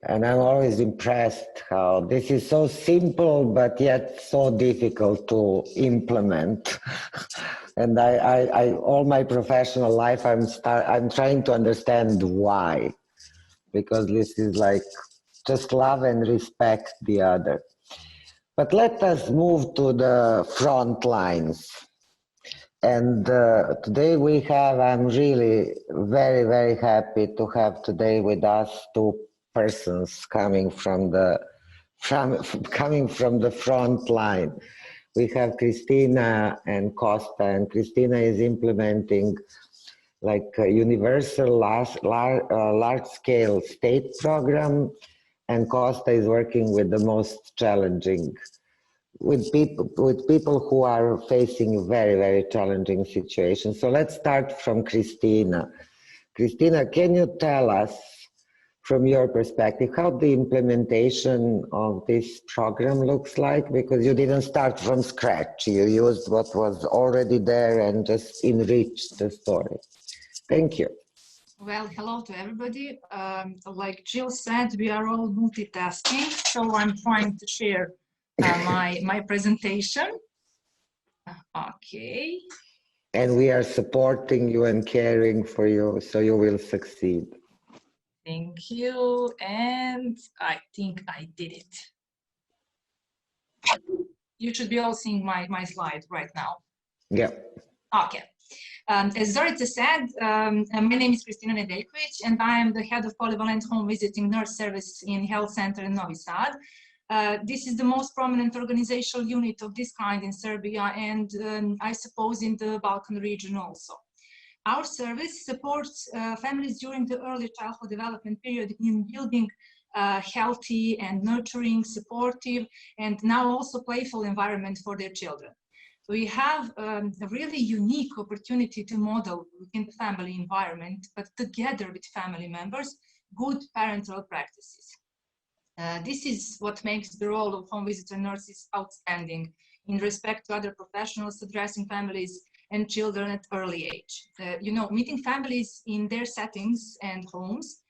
And I'm always impressed how this is so simple, but yet so difficult to implement. And I all my professional life, I'm trying to understand why, because this is like just love and respect the other. But let us move to the front lines. And today we have, I'm really very, very happy to have today with us two persons coming from the front line. We have Christina and Costa, and Christina is implementing like a universal large-scale state program, and Costa is working with the most challenging, with people who are facing very, very challenging situations. So let's start from Christina. Christina, can you tell us, from your perspective, how the implementation of this program looks like? Because you didn't start from scratch. You used what was already there and just enriched the story. Thank you. Well, hello to everybody. Like Jill said, we are all multitasking, so I'm trying to share my presentation. Okay. And we are supporting you and caring for you, so you will succeed. Thank you, and I think I did it. You should be all seeing my slide right now. Yeah. Okay. As Zorica said, my name is Kristina Nedeljković, and I am the head of polyvalent home visiting nurse service in health center in Novi Sad. This is the most prominent organizational unit of this kind in Serbia, and I suppose in the Balkan region also. Our service supports families during the early childhood development period in building healthy and nurturing, supportive, and now also playful environment for their children. We have a really unique opportunity to model within the family environment, but together with family members, good parental practices. This is what makes the role of home visitor nurses outstanding in respect to other professionals addressing families and children at early age. You know, meeting families in their settings and homes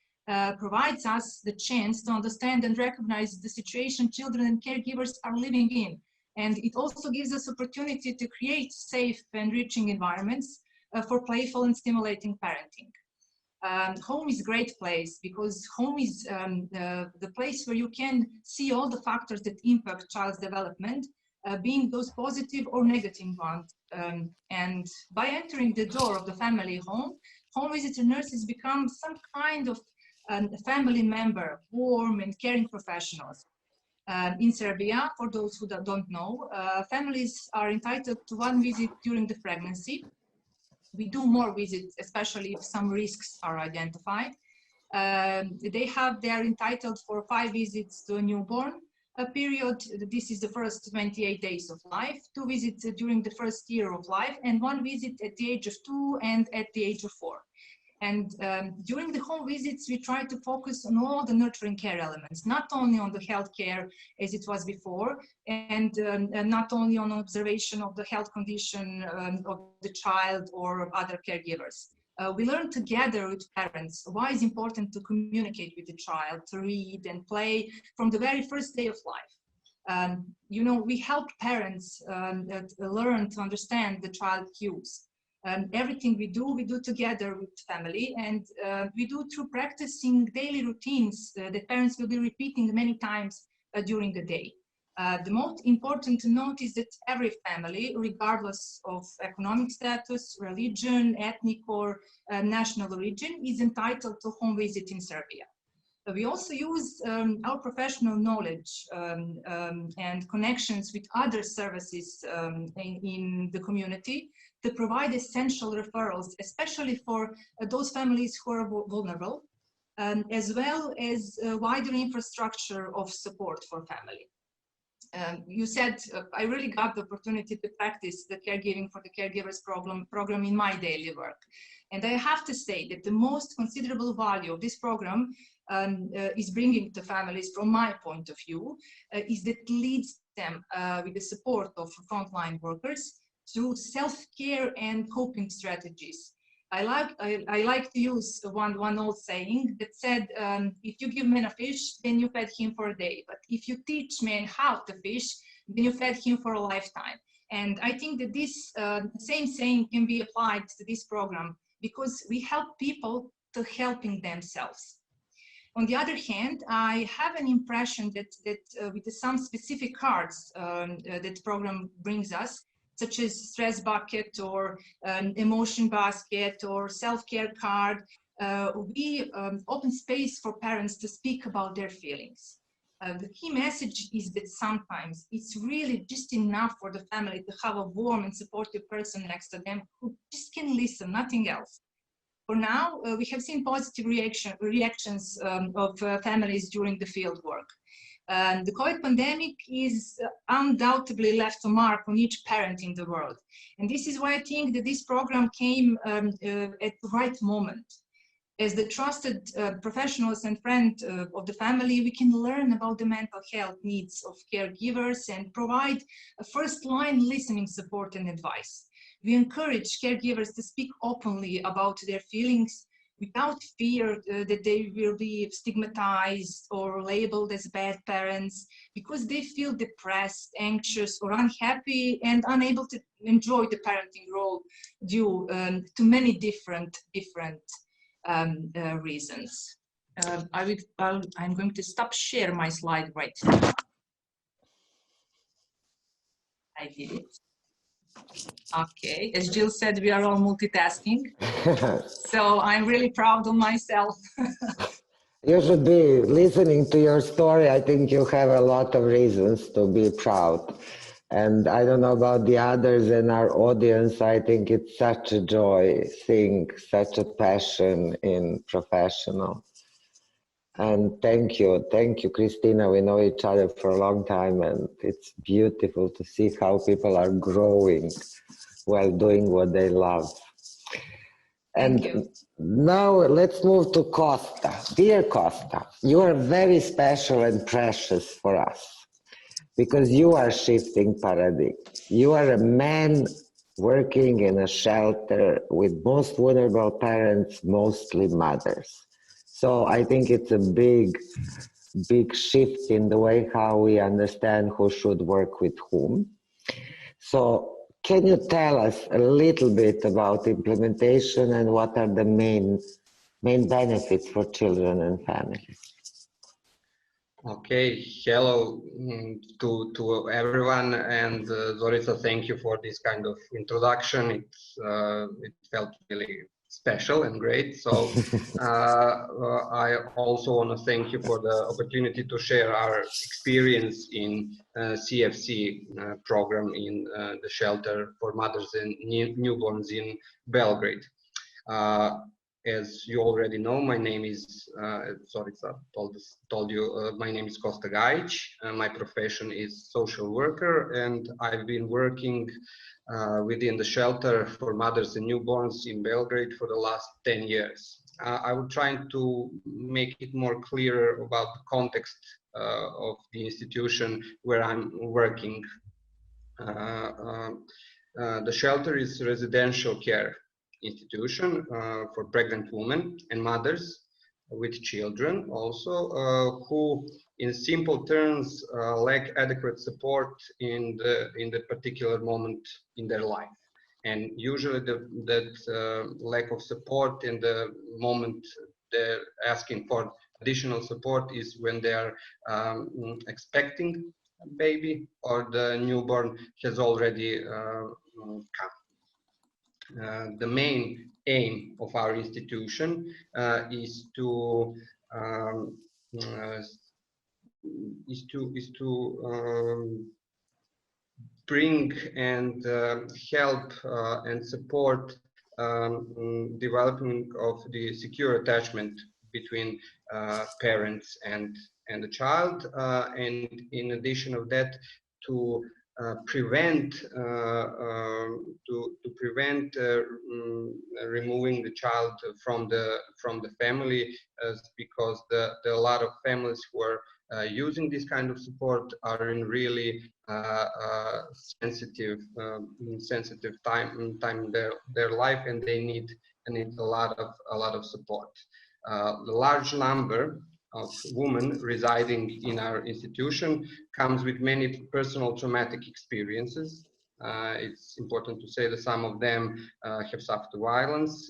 provides us the chance to understand and recognize the situation children and caregivers are living in. And it also gives us opportunity to create safe and enriching environments for playful and stimulating parenting. Home is a great place because home is the place where you can see all the factors that impact child's development, being those positive or negative ones. And by entering the door of the family home, home visitor nurses become some kind of family member, warm and caring professionals. In Serbia, for those who don't know, families are entitled to 1 visit during the pregnancy. We do more visits, especially if some risks are identified. They are entitled for 5 visits to a newborn period. This is the first 28 days of life, 2 visits during the first year of life, and 1 visit at the age of 2 and at the age of 4. And during the home visits, we try to focus on all the nurturing care elements, not only on the health care as it was before, and not only on observation of the health condition of the child or other caregivers. We learn together with parents why it's important to communicate with the child, to read and play from the very first day of life. You know, we help parents learn to understand the child cues. Everything we do together with family, and we do through practicing daily routines that parents will be repeating many times during the day. The most important to note is that every family, regardless of economic status, religion, ethnic or national origin, is entitled to home visit in Serbia. We also use our professional knowledge and connections with other services in the community to provide essential referrals, especially for those families who are vulnerable, as well as a wider infrastructure of support for family. You said, I really got the opportunity to practice the caregiving for the caregivers program in my daily work. And I have to say that the most considerable value of this program is bringing to families, from my point of view, is that leads them with the support of frontline workers through self-care and coping strategies. I like to use one old saying that said, if you give man a fish, then you fed him for a day. But if you teach man how to fish, then you fed him for a lifetime. And I think that this same saying can be applied to this program because we help people to helping themselves. On the other hand, I have an impression that with some specific cards that program brings us, such as stress bucket or emotion basket or self-care card, we open space for parents to speak about their feelings. The key message is that sometimes it's really just enough for the family to have a warm and supportive person next to them who just can listen, nothing else. For now, we have seen positive reactions of families during the field work. The COVID pandemic is undoubtedly left a mark on each parent in the world. And this is why I think that this program came at the right moment. As the trusted professionals and friends of the family, we can learn about the mental health needs of caregivers and provide a first-line listening support and advice. We encourage caregivers to speak openly about their feelings without fear that they will be stigmatized or labeled as bad parents because they feel depressed, anxious, or unhappy and unable to enjoy the parenting role due to many different reasons. I'm going to stop share my slide right now. I did it. Okay, as Jill said, we are all multitasking. So I'm really proud of myself. You should be listening to your story. I think you have a lot of reasons to be proud. And I don't know about the others in our audience. I think it's such a joy seeing such a passion in professionals. And thank you, Christina. We know each other for a long time, and it's beautiful to see how people are growing while doing what they love. And now let's move to Costa. Dear Costa, you are very special and precious for us because you are shifting paradigms. You are a man working in a shelter with most vulnerable parents, mostly mothers. So I think it's a big shift in the way how we understand who should work with whom. So can you tell us a little bit about implementation and what are the main benefits for children and families? Okay, hello to everyone, and Zorica, thank you for this kind of introduction. It felt really special and great. So I also want to thank you for the opportunity to share our experience in CFC program in the shelter for mothers and newborns in Belgrade. As you already know, my name is, Zorica told you, my name is Costa Gajic. My profession is social worker, and I've been working within the shelter for mothers and newborns in Belgrade for the last 10 years. I will try to make it more clear about the context of the institution where I'm working. The shelter is residential care institution for pregnant women and mothers with children also who in simple terms lack adequate support in the particular moment in their life, and usually that lack of support in the moment they're asking for additional support is when they are expecting a baby or the newborn has already come. The main aim of our institution is to bring and help and support development of the secure attachment between parents and the child, and in addition of that, to prevent removing the child from the family, because there are a lot of families who are using this kind of support are in really sensitive time in their life, and they need a lot of support. The large number of women residing in our institution comes with many personal traumatic experiences. It's important to say that some of them have suffered violence,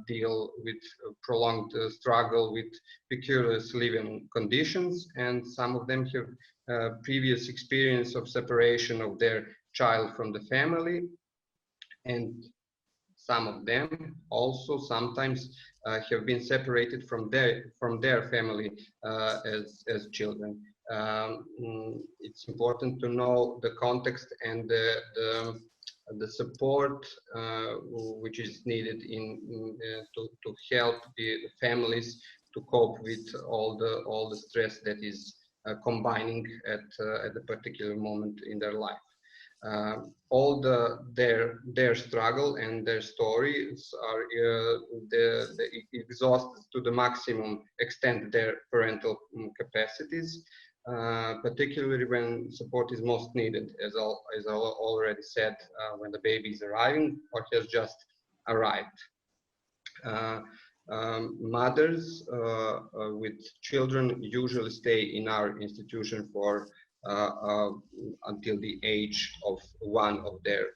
deal with prolonged struggle with precarious living conditions, and some of them have previous experience of separation of their child from the family, and some of them also sometimes have been separated from their family as children. It's important to know the context and the support which is needed to help the families to cope with all the stress that is combining at the particular moment in their life. All their struggle and their stories are exhausted to the maximum extent their parental capacities, particularly when support is most needed, as I already said, when the baby is arriving or has just arrived. Mothers with children usually stay in our institution for until the age of one of their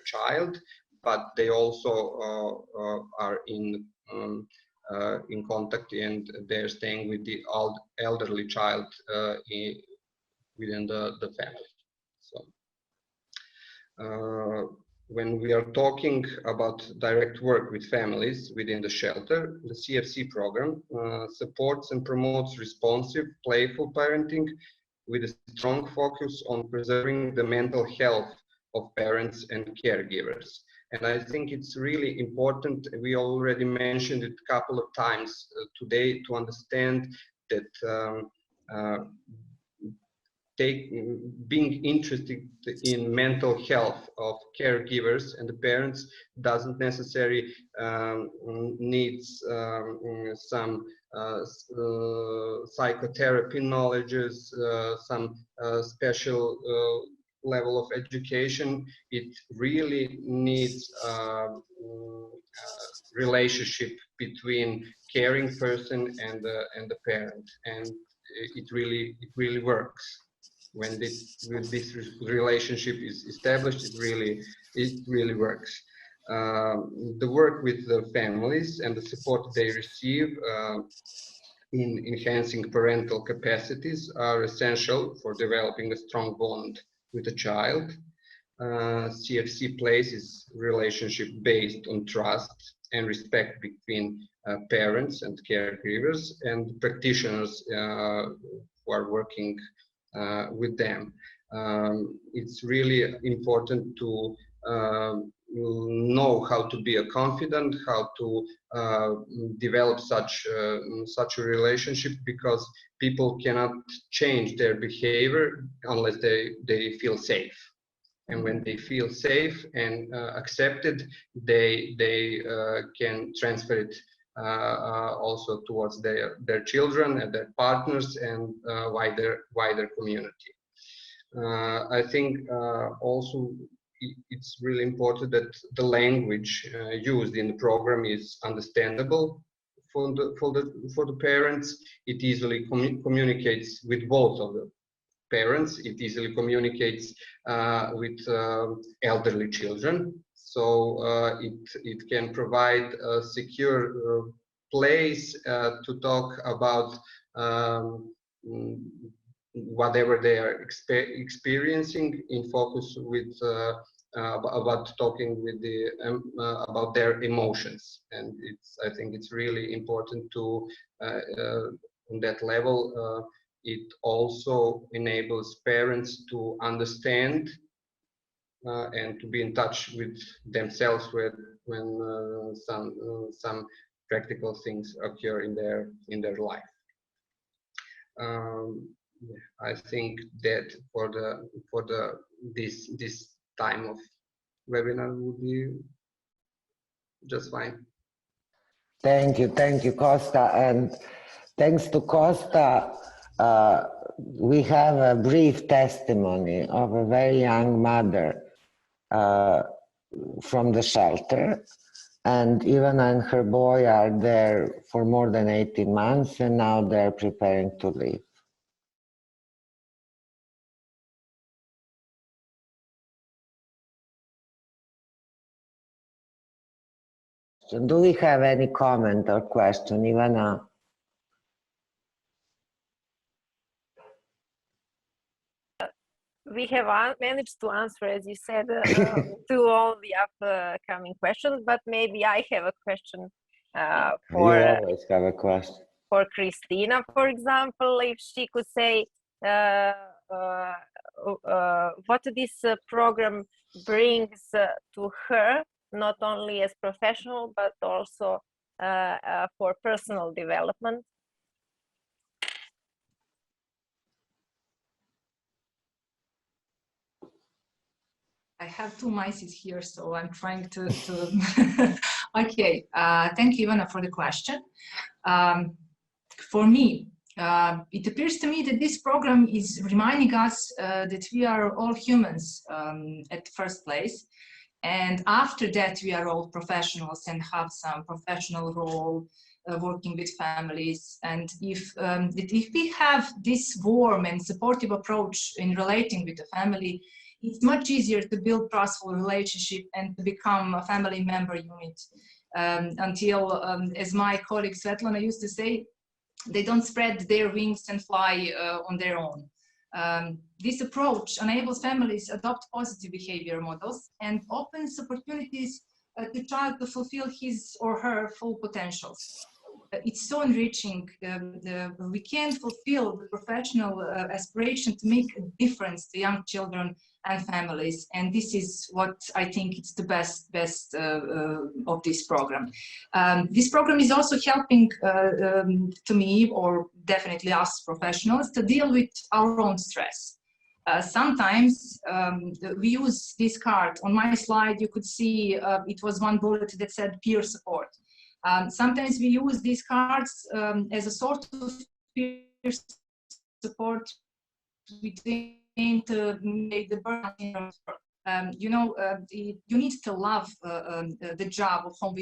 child, but they also are in contact, and they're staying with the elderly child within the family. So When we are talking about direct work with families within the shelter, the CFC program supports and promotes responsive, playful parenting with a strong focus on preserving the mental health of parents and caregivers. And I think it's really important, we already mentioned it a couple of times today, to understand that being interested in mental health of caregivers and the parents doesn't necessarily needs some psychotherapy knowledges, some special level of education. It really needs relationship between caring person and the parent, and it really works. When this relationship is established, it really works. The work with the families and the support they receive in enhancing parental capacities are essential for developing a strong bond with a child. CFC places relationship based on trust and respect between parents and caregivers and practitioners who are working with them. It's really important to know how to be a confidant, how to develop such a relationship, because people cannot change their behavior unless they feel safe. And when they feel safe and accepted, they can transfer it also towards their children and their partners and wider community. I think also it's really important that the language used in the program is understandable for the parents. It easily communicates with both of the parents. It easily communicates with elderly children. So it can provide a secure place to talk about whatever they are experiencing, in focus with about talking with about their emotions. And I think it's really important to on that level. It also enables parents to understand and to be in touch with themselves when some practical things occur in their life. I think that for this time of webinar will be just fine. Thank you, Costa, and thanks to Costa, we have a brief testimony of a very young mother from the shelter, and Ivana and her boy are there for more than 18 months, and now they're preparing to leave. So do we have any comment or question, Ivana? We have managed to answer, as you said, to all the upcoming questions, but maybe I have a question You always have a question. For Christina, for example, if she could say what this program brings to her, not only as professional, but also for personal development. I have two mices here, so I'm trying to okay, thank you, Ivana, for the question. For me, it appears to me that this program is reminding us that we are all humans at first place, and after that we are all professionals and have some professional role working with families. And if we have this warm and supportive approach in relating with the family, it's much easier to build trustful relationship and to become a family member unit. Until, as my colleague Svetlana used to say, they don't spread their wings and fly on their own. This approach enables families adopt positive behavior models and opens opportunities to child to fulfill his or her full potentials. It's so enriching. We can fulfill the professional aspiration to make a difference to young children and families, and this is what I think it's the best of this program. This program is also helping to me, or definitely us professionals, to deal with our own stress. Sometimes we use this card. On my slide, you could see it was one bullet that said peer support. Sometimes we use these cards as a sort of peer support between to make the burden. You know, you need to love the job of home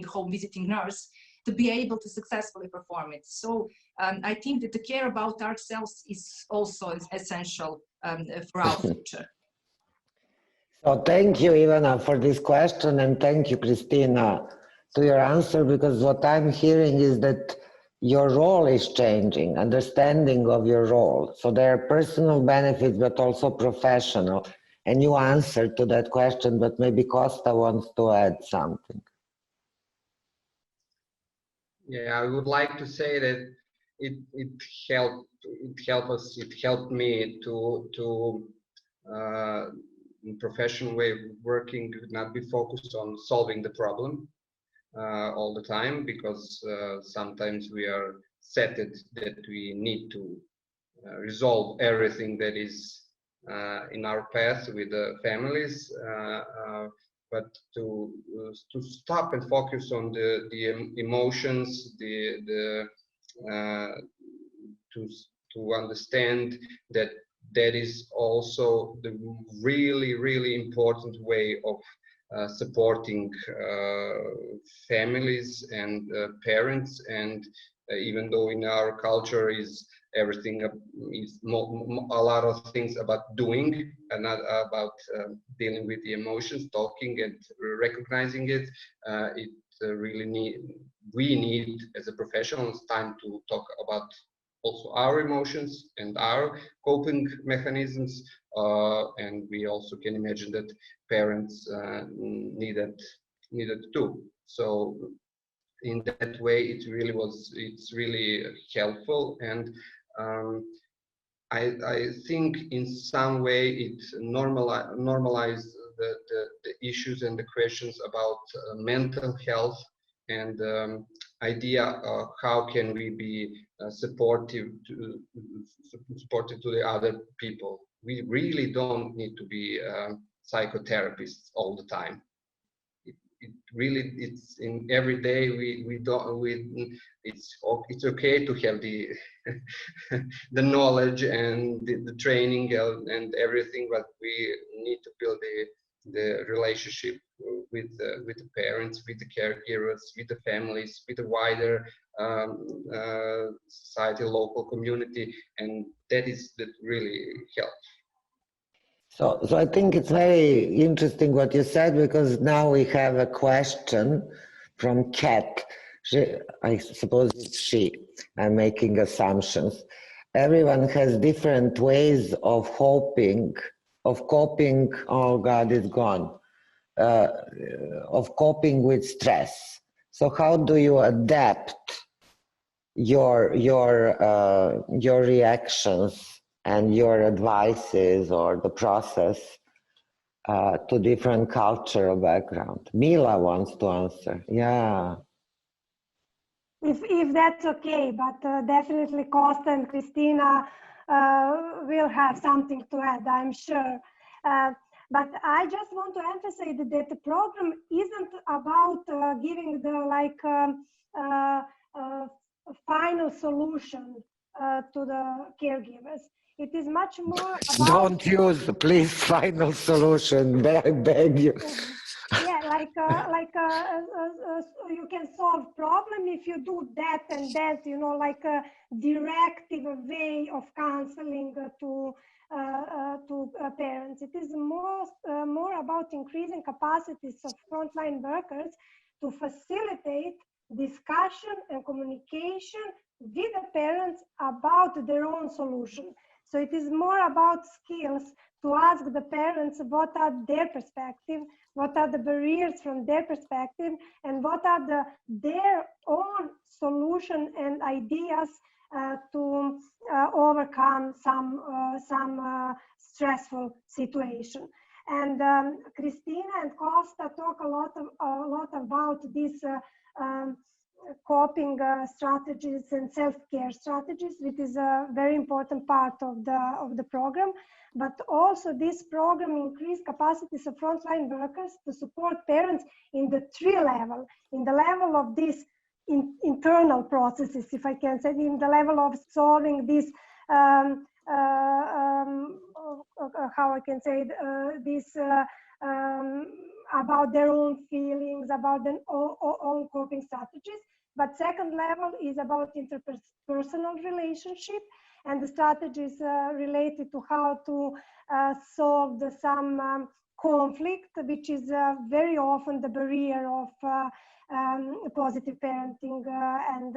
home visiting nurse to be able to successfully perform it. So I think that the care about ourselves is also essential for our future. So thank you, Ivana, for this question, and thank you, Christina, to your answer, because what I'm hearing is that your role is changing, understanding of your role. So there are personal benefits, but also professional. And you answered to that question, but maybe Costa wants to add something. Yeah, I would like to say that it helped me to in professional way of working, not be focused on solving the problem all the time, because sometimes we are set that we need to resolve everything that is in our path with the families, but to stop and focus on the emotions, to understand that that is also the really important way of supporting families and parents. And even though in our culture is everything is a lot of things about doing and not about dealing with the emotions, talking and recognizing it, we need as a professionals time to talk about also our emotions and our coping mechanisms, and we also can imagine that parents needed too. So in that way, it's really helpful, and I think in some way it normalized the issues and the questions about mental health, and idea of how can we be supportive to the other people. We really don't need to be psychotherapists all the time. It's in every day it's okay to have the the knowledge and the training and everything, but we need to build the relationship with the parents, with the caregivers, with the families, with the wider society, local community, and that really helps. So I think it's very interesting what you said, because now we have a question from Kat. I suppose it's she. I'm making assumptions. Everyone has different ways of coping. Oh God, it's gone. Of coping with stress. So how do you adapt your reactions and your advices or the process to different cultural background? Mila wants to answer. Yeah. If that's okay, but definitely Costa and Christina will have something to add, I'm sure. But I just want to emphasize that the program isn't about giving the final solution to the caregivers. It is much more about... Don't use, please, final solution, I beg you. Yeah, you can solve problem if you do that and that, you know, like a directive way of counseling to parents. It is more about increasing capacities of frontline workers to facilitate discussion and communication with the parents about their own solution. So it is more about skills to ask the parents what are their perspective, what are the barriers from their perspective, and what are their own solution and ideas to overcome some stressful situation. And Christina and Costa talk a lot about these coping strategies and self-care strategies, which is a very important part of the program. But also this program increased capacities of frontline workers to support parents in the three level, in the level of these internal processes, if I can say, in the level of solving this how I can say this about their own feelings, about their own coping strategies. But second level is about interpersonal relationship and the strategies related to how to solve some conflict, which is very often the barrier of positive parenting and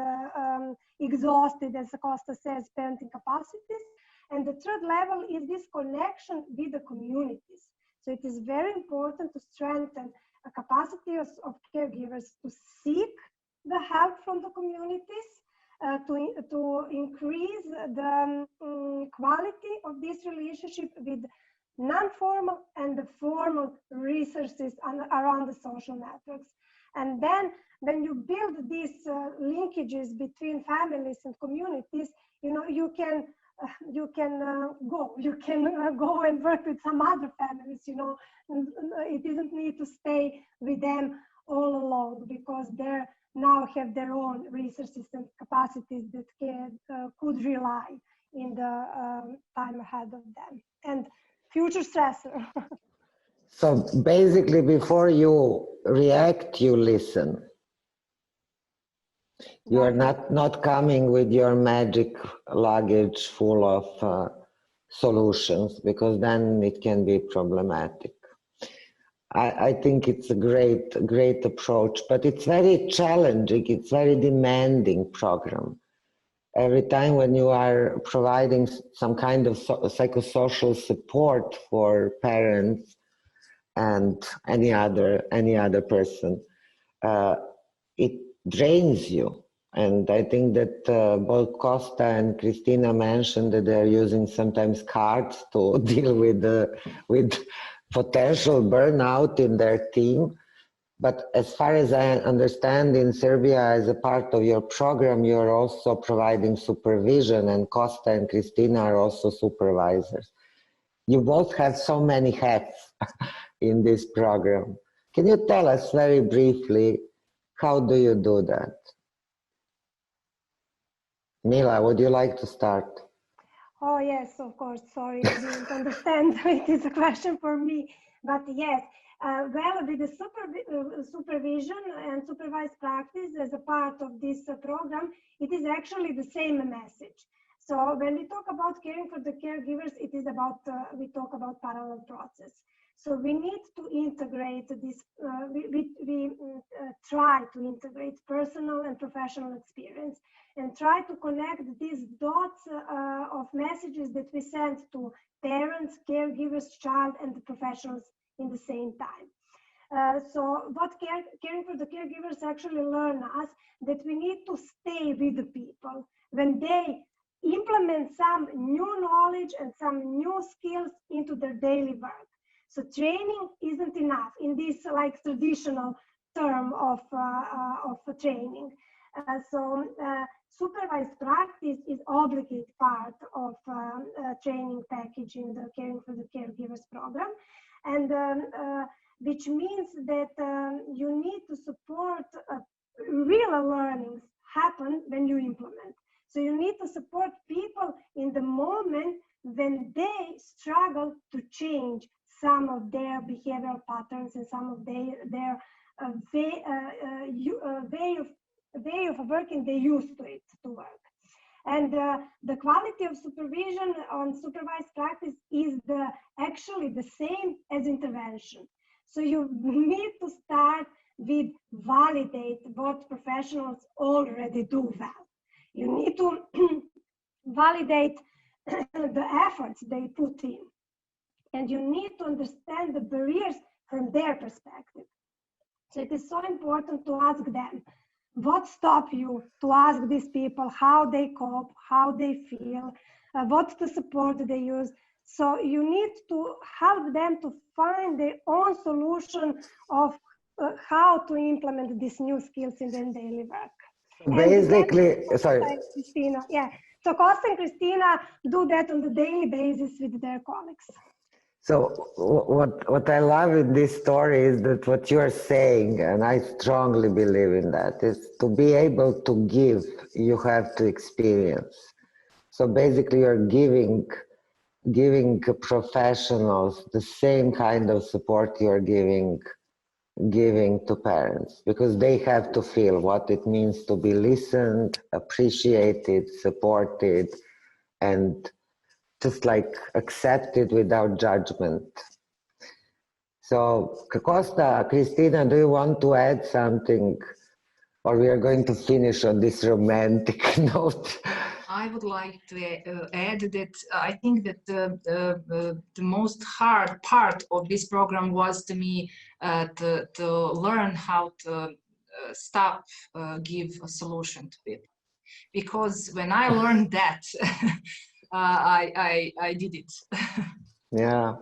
exhausted, as Costa says, parenting capacities. And the third level is this connection with the communities. So it is very important to strengthen a capacity of caregivers to seek the help from the communities, to increase the quality of this relationship with non-formal and the formal resources around the social networks. And then when you build these linkages between families and communities, you know, you can go and work with some other families, you know. It doesn't need to stay with them all along, because they now have their own resources and capacities that could rely in the time ahead of them. And future stressor. So basically, before you react, you listen. You are not coming with your magic luggage full of solutions, because then it can be problematic. I think it's a great approach, but it's very challenging. It's very demanding program. Every time when you are providing some kind of psychosocial support for parents and any other person, it drains you. And I think that both Costa and Christina mentioned that they're using sometimes cards to deal with potential burnout in their team. But as far as I understand, in Serbia, as a part of your program, you're also providing supervision, and Costa and Christina are also supervisors. You both have so many hats in this program. Can you tell us very briefly, how do you do that? Mila, would you like to start? Oh, yes, of course. Sorry, I didn't understand. It is a question for me. But yes, well, with the supervision and supervised practice as a part of this program, it is actually the same message. So when we talk about caring for the caregivers, it is about, we talk about parallel process. So we need to integrate this, we try to integrate personal and professional experience and try to connect these dots of messages that we send to parents, caregivers, child, and the professionals in the same time. So what caring for the caregivers actually learn us, that we need to stay with the people when they implement some new knowledge and some new skills into their daily work. So training isn't enough in this like traditional term of training. Supervised practice is obligate part of training package in the Caring for the Caregivers program, and which means that you need to support real learnings happen when you implement. So you need to support people in the moment when they struggle to change some of their behavioral patterns and some of their way of working they used to work. And the quality of supervision on supervised practice is actually the same as intervention. So you need to start with validate what professionals already do well. You need to validate the efforts they put in. And you need to understand the barriers from their perspective. So it is so important to ask them, what stops you, to ask these people how they cope, how they feel, what's the support they use. So you need to help them to find their own solution of how to implement these new skills in their daily work. Basically, sorry. Christina, yeah. So Costa and Christina do that on the daily basis with their colleagues. So what I love in this story is that what you're saying, and I strongly believe in that, is to be able to give, you have to experience. So basically you're giving professionals the same kind of support you're giving to parents, because they have to feel what it means to be listened, appreciated, supported, and just like accepted without judgment. So Costa, Christina, do you want to add something, or we are going to finish on this romantic note? I would like to add that I think that the most hard part of this program was to me to learn how to stop give a solution to it, because when I learned that, I did it. Yeah,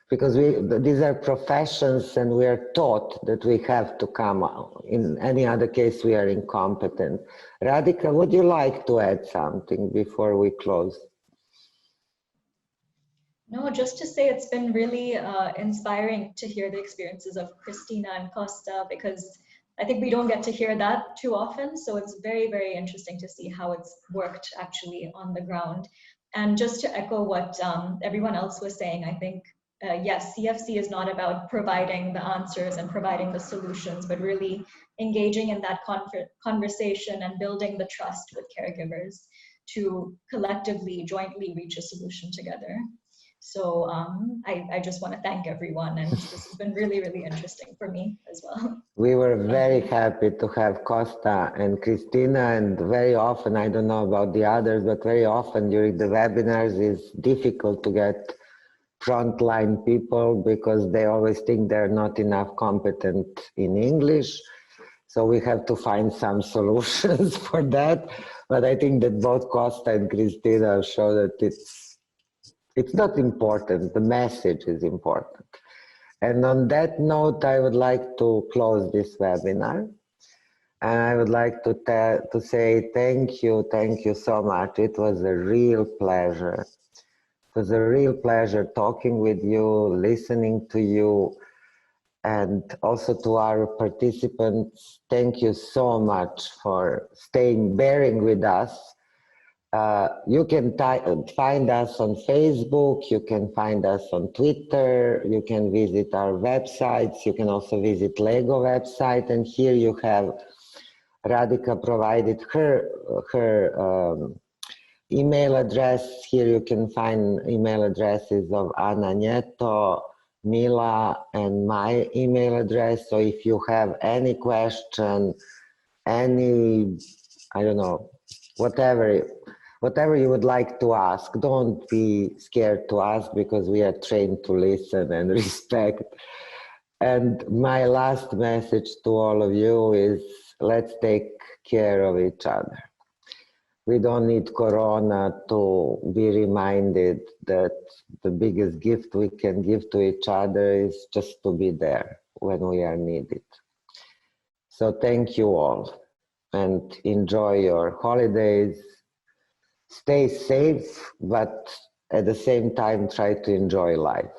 because these are professions and we are taught that we have to come out. In any other case, we are incompetent. Radhika, would you like to add something before we close? No, just to say it's been really inspiring to hear the experiences of Christina and Costa, because I think we don't get to hear that too often. So it's very, very interesting to see how it's worked actually on the ground. And just to echo what everyone else was saying, I think, yes, CFC is not about providing the answers and providing the solutions, but really engaging in that conversation and building the trust with caregivers to collectively, jointly reach a solution together. So I just want to thank everyone, and this has been really, really interesting for me as well. We were very happy to have Costa and Christina, and very often, I don't know about the others, but very often during the webinars it's difficult to get frontline people because they always think they're not enough competent in English. So we have to find some solutions for that. But I think that both Costa and Christina show that it's not important, the message is important. And on that note, I would like to close this webinar. And I would like to say thank you so much. It was a real pleasure. It was a real pleasure talking with you, listening to you, and also to our participants. Thank you so much for bearing with us. You can find us on Facebook, you can find us on Twitter, you can visit our websites, you can also visit Lego website, and here you have Radhika provided her email address. Here you can find email addresses of Ana Nieto, Mila, and my email address. So if you have any question, any, I don't know, whatever you would like to ask, don't be scared to ask, because we are trained to listen and respect. And my last message to all of you is, let's take care of each other. We don't need Corona to be reminded that the biggest gift we can give to each other is just to be there when we are needed. So thank you all, and enjoy your holidays. Stay safe, but at the same time, try to enjoy life.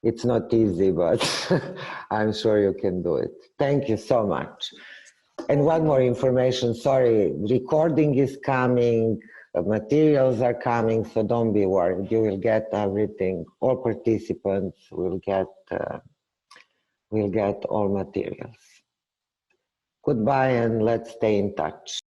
It's not easy, but I'm sure you can do it. Thank you so much. And one more information, sorry, recording is coming, materials are coming, so don't be worried. You will get everything. All participants will get all materials. Goodbye, and let's stay in touch.